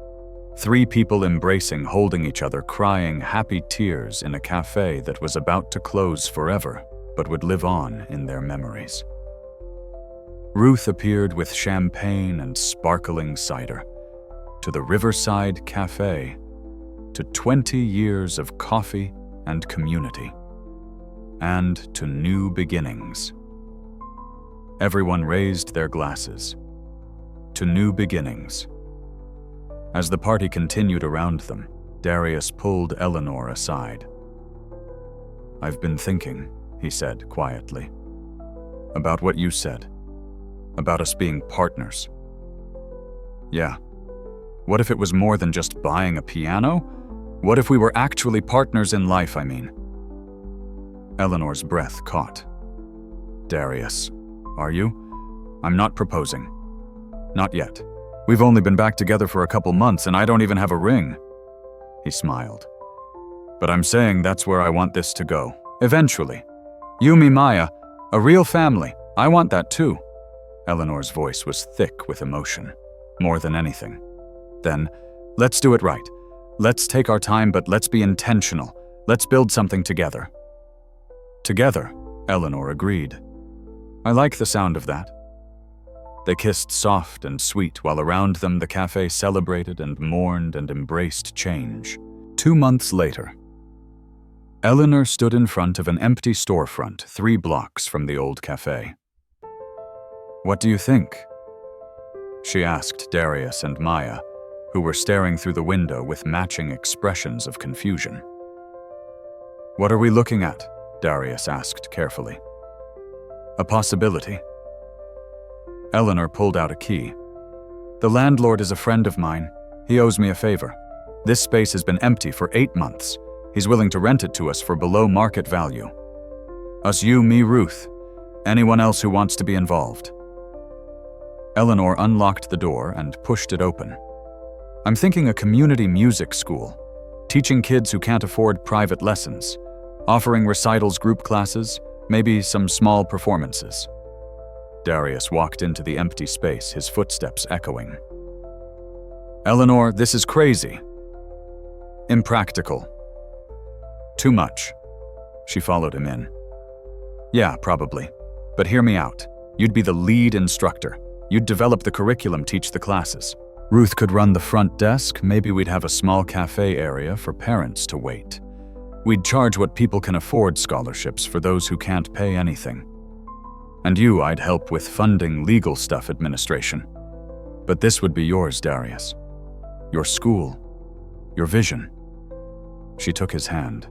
3 people embracing, holding each other, crying happy tears in a café that was about to close forever, but would live on in their memories. Ruth appeared with champagne and sparkling cider. To the Riverside Cafe, to 20 years of coffee and community, and to new beginnings. Everyone raised their glasses. To new beginnings. As the party continued around them, Darius pulled Eleanor aside. "I've been thinking," he said quietly, "about what you said, about us being partners. Yeah, what if it was more than just buying a piano? What if we were actually partners in life, I mean?" Eleanor's breath caught. "Darius, are you? I'm not proposing. Not yet. We've only been back together for a couple months and I don't even have a ring." He smiled. "But I'm saying that's where I want this to go. Eventually. You, me, Maya, a real family. I want that too." Eleanor's voice was thick with emotion, more than anything. "Then, let's do it right. Let's take our time, but let's be intentional. Let's build something together." "Together," Eleanor agreed. "I like the sound of that." They kissed soft and sweet while around them the cafe celebrated and mourned and embraced change. 2 months later, Eleanor stood in front of an empty storefront 3 blocks from the old cafe. "What do you think?" she asked Darius and Maya, who were staring through the window with matching expressions of confusion. "What are we looking at?" Darius asked carefully. "A possibility. Eleanor pulled out a key. The landlord is a friend of mine. He owes me a favor. This space has been empty for 8 months. He's willing to rent it to us for below market value. Us, you, me, Ruth. Anyone else who wants to be involved. Eleanor unlocked the door and pushed it open. I'm thinking a community music school, teaching kids who can't afford private lessons, offering recitals, group classes, maybe some small performances. Darius walked into the empty space, his footsteps echoing. Eleanor, this is crazy. Impractical. Too much. She followed him in. Yeah, probably. But hear me out. You'd be the lead instructor. You'd develop the curriculum, teach the classes. Ruth could run the front desk. Maybe we'd have a small cafe area for parents to wait. We'd charge what people can afford scholarships for those who can't pay anything. And you, I'd help with funding, legal stuff, administration. But this would be yours, Darius. Your school. Your vision. She took his hand.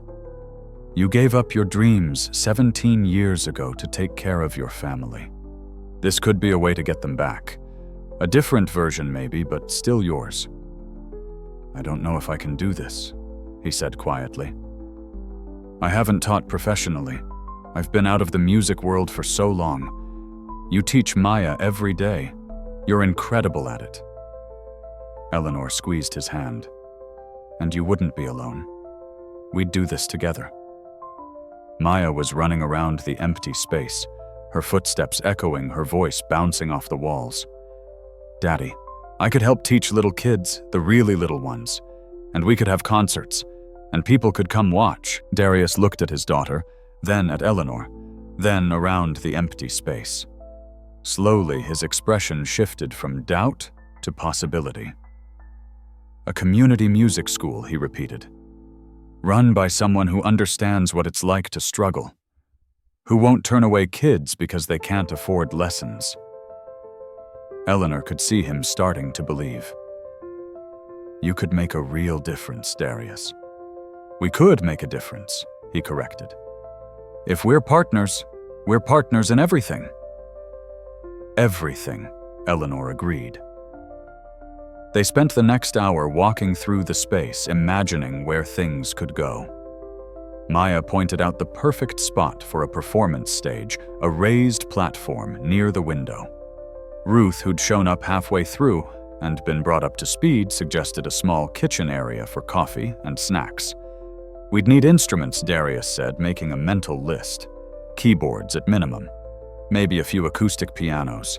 You gave up your dreams 17 years ago to take care of your family. This could be a way to get them back. A different version maybe, but still yours. I don't know if I can do this, he said quietly. I haven't taught professionally. I've been out of the music world for so long. You teach Maya every day. You're incredible at it. Eleanor squeezed his hand. And you wouldn't be alone. We'd do this together. Maya was running around the empty space, her footsteps echoing, her voice bouncing off the walls. Daddy, I could help teach little kids, the really little ones, and we could have concerts, and people could come watch. Darius looked at his daughter, then at Eleanor, then around the empty space. Slowly, his expression shifted from doubt to possibility. A community music school, he repeated. Run by someone who understands what it's like to struggle, who won't turn away kids because they can't afford lessons. Eleanor could see him starting to believe. You could make a real difference, Darius. We could make a difference, he corrected. If we're partners in everything. Everything, Eleanor agreed. They spent the next hour walking through the space, imagining where things could go. Maya pointed out the perfect spot for a performance stage, a raised platform near the window. Ruth, who'd shown up halfway through and been brought up to speed, suggested a small kitchen area for coffee and snacks. We'd need instruments, Darius said, making a mental list. Keyboards at minimum. Maybe a few acoustic pianos.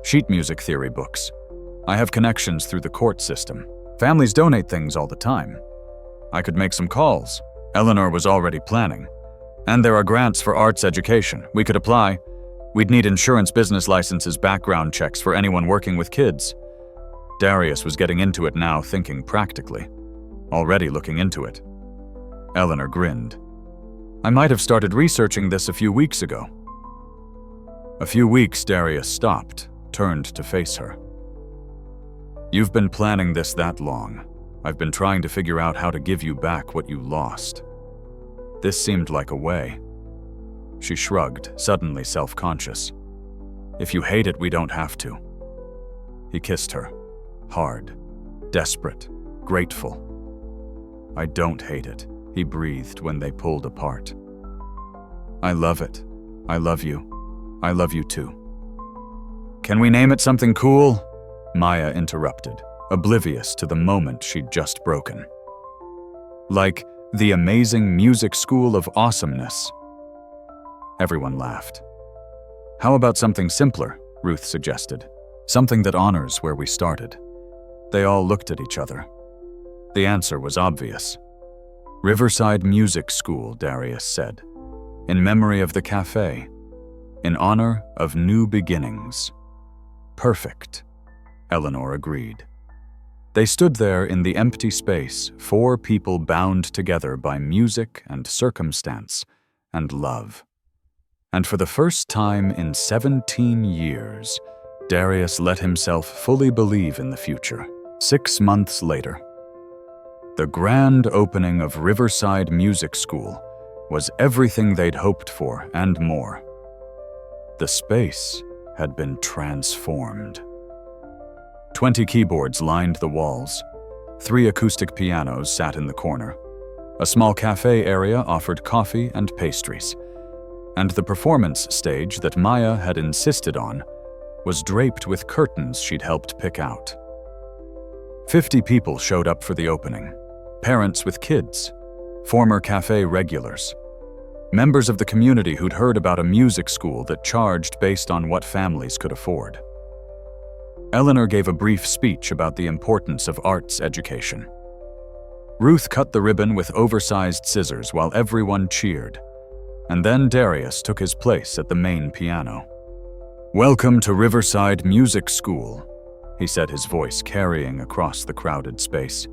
Sheet music theory books. I have connections through the court system. Families donate things all the time. I could make some calls. Eleanor was already planning. And there are grants for arts education. We could apply. We'd need insurance, business licenses, background checks for anyone working with kids. Darius was getting into it now, thinking practically. Already looking into it. Eleanor grinned. I might have started researching this a few weeks ago. A few weeks, Darius stopped, turned to face her. You've been planning this that long. I've been trying to figure out how to give you back what you lost. This seemed like a way. She shrugged, suddenly self-conscious. If you hate it, we don't have to. He kissed her. Hard. Desperate. Grateful. I don't hate it, he breathed when they pulled apart. I love it. I love you. I love you too. Can we name it something cool? Maya interrupted, oblivious to the moment she'd just broken. Like the Amazing Music School of Awesomeness. Everyone laughed. How about something simpler, Ruth suggested. Something that honors where we started. They all looked at each other. The answer was obvious. Riverside Music School, Darius said. In memory of the café. In honor of new beginnings. Perfect, Eleanor agreed. They stood there in the empty space, 4 people bound together by music and circumstance and love. And for the first time in 17 years, Darius let himself fully believe in the future. 6 months later, the grand opening of Riverside Music School was everything they'd hoped for and more. The space had been transformed. 20 keyboards lined the walls. 3 acoustic pianos sat in the corner. A small cafe area offered coffee and pastries. And the performance stage that Maya had insisted on was draped with curtains she'd helped pick out. 50 people showed up for the opening. Parents with kids, former cafe regulars, members of the community who'd heard about a music school that charged based on what families could afford. Eleanor gave a brief speech about the importance of arts education. Ruth cut the ribbon with oversized scissors while everyone cheered, and then Darius took his place at the main piano. "Welcome to Riverside Music School," he said, his voice carrying across the crowded space.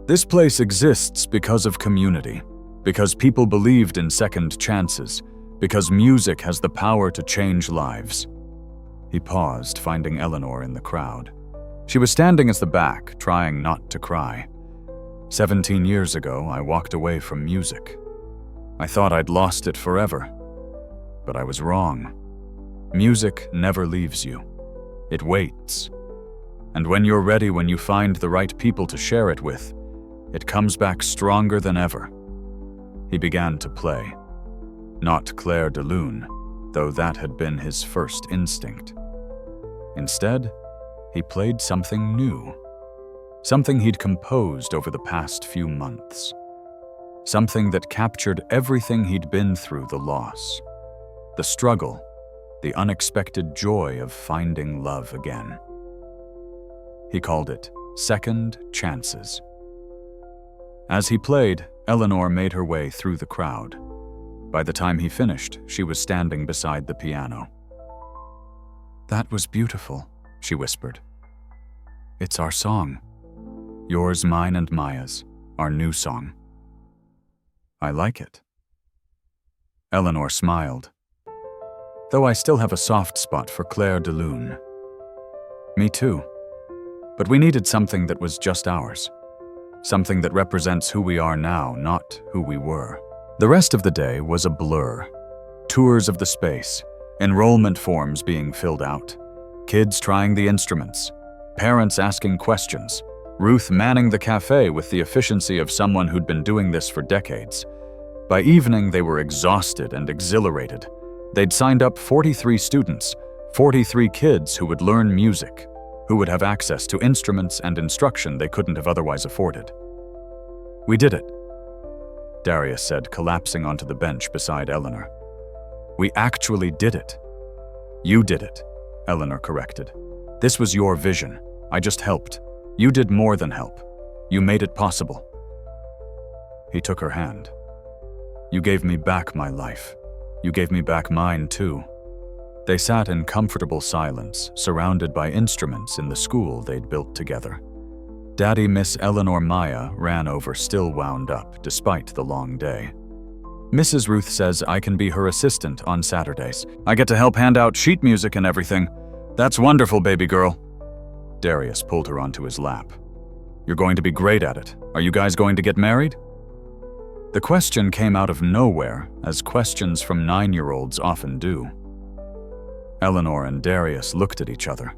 "This place exists because of community, because people believed in second chances, because music has the power to change lives." He paused, finding Eleanor in the crowd. She was standing at the back, trying not to cry. 17 years ago, I walked away from music. I thought I'd lost it forever, but I was wrong. Music never leaves you. It waits. And when you're ready, when you find the right people to share it with, it comes back stronger than ever. He began to play. Not Clair de Lune, though that had been his first instinct. Instead, he played something new. Something he'd composed over the past few months. Something that captured everything he'd been through: the loss, the struggle, the unexpected joy of finding love again. He called it Second Chances. As he played, Eleanor made her way through the crowd. By the time he finished, she was standing beside the piano. "That was beautiful," she whispered. "It's our song. Yours, mine, and Maya's, our new song." "I like it." Eleanor smiled. "Though I still have a soft spot for Clair de Lune." "Me too. But we needed something that was just ours. Something that represents who we are now, not who we were." The rest of the day was a blur. Tours of the space, enrollment forms being filled out, kids trying the instruments, parents asking questions, Ruth manning the cafe with the efficiency of someone who'd been doing this for decades. By evening, they were exhausted and exhilarated. They'd signed up 43 students, 43 kids who would learn music, who would have access to instruments and instruction they couldn't have otherwise afforded. "We did it," Darius said, collapsing onto the bench beside Eleanor. "We actually did it." "You did it," Eleanor corrected. "This was your vision. I just helped. You did more than help. You made it possible." He took her hand. "You gave me back my life. You gave me back mine, too." They sat in comfortable silence, surrounded by instruments in the school they'd built together. Daddy Miss Eleanor Maya ran over, still wound up, despite the long day. "Mrs. Ruth says I can be her assistant on Saturdays. I get to help hand out sheet music and everything. That's wonderful, baby girl." Darius pulled her onto his lap. "You're going to be great at it. Are you guys going to get married?" The question came out of nowhere, as questions from 9-year-olds often do. Eleanor and Darius looked at each other.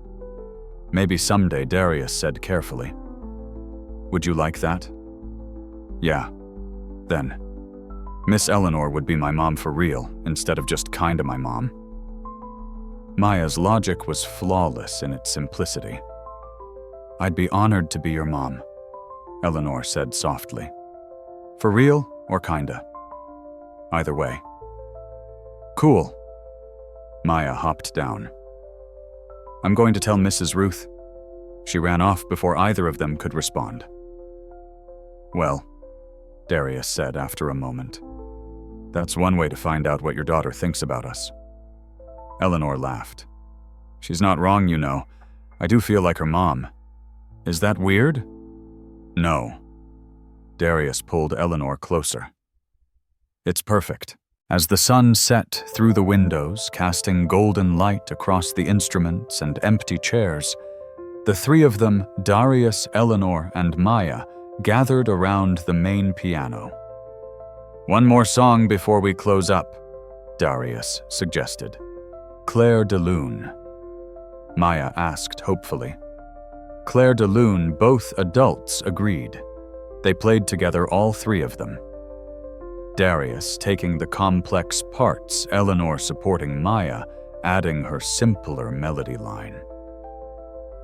"Maybe someday," Darius said carefully. "Would you like that?" "Yeah. Then, Miss Eleanor would be my mom for real, instead of just kinda my mom." Maya's logic was flawless in its simplicity. "I'd be honored to be your mom," Eleanor said softly. "For real or kinda? Either way." "Cool." Maya hopped down. "I'm going to tell Mrs. Ruth." She ran off before either of them could respond. "Well," Darius said after a moment, "that's one way to find out what your daughter thinks about us." Eleanor laughed. "She's not wrong, you know. I do feel like her mom. Is that weird?" "No." Darius pulled Eleanor closer. "It's perfect." As the sun set through the windows, casting golden light across the instruments and empty chairs, the three of them, Darius, Eleanor, and Maya, gathered around the main piano. "One more song before we close up," Darius suggested. "Clair de Lune." Maya asked hopefully. Clair de Lune, both adults, agreed. They played together, all three of them. Darius taking the complex parts, Eleanor supporting Maya, adding her simpler melody line.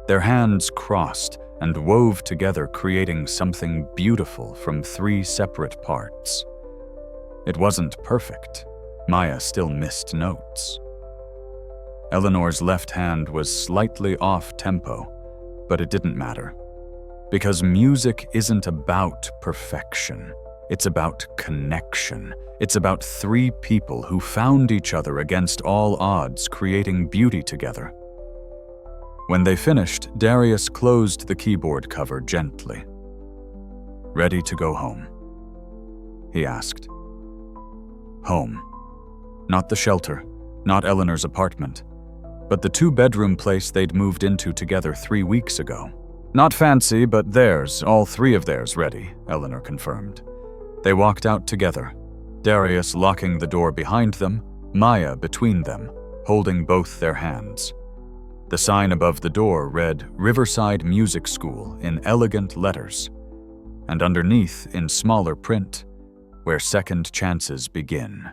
Their hands crossed and wove together, creating something beautiful from three separate parts. It wasn't perfect. Maya still missed notes. Eleanor's left hand was slightly off tempo, but it didn't matter. Because music isn't about perfection. It's about connection. It's about three people who found each other against all odds, creating beauty together. When they finished, Darius closed the keyboard cover gently. "Ready to go home?" he asked. Home. Not the shelter, not Eleanor's apartment, but the two-bedroom place they'd moved into together 3 weeks ago. "Not fancy, but theirs, all three of theirs ready," Eleanor confirmed. They walked out together, Darius locking the door behind them, Maya between them, holding both their hands. The sign above the door read Riverside Music School in elegant letters, and underneath, in smaller print, "Where second chances begin."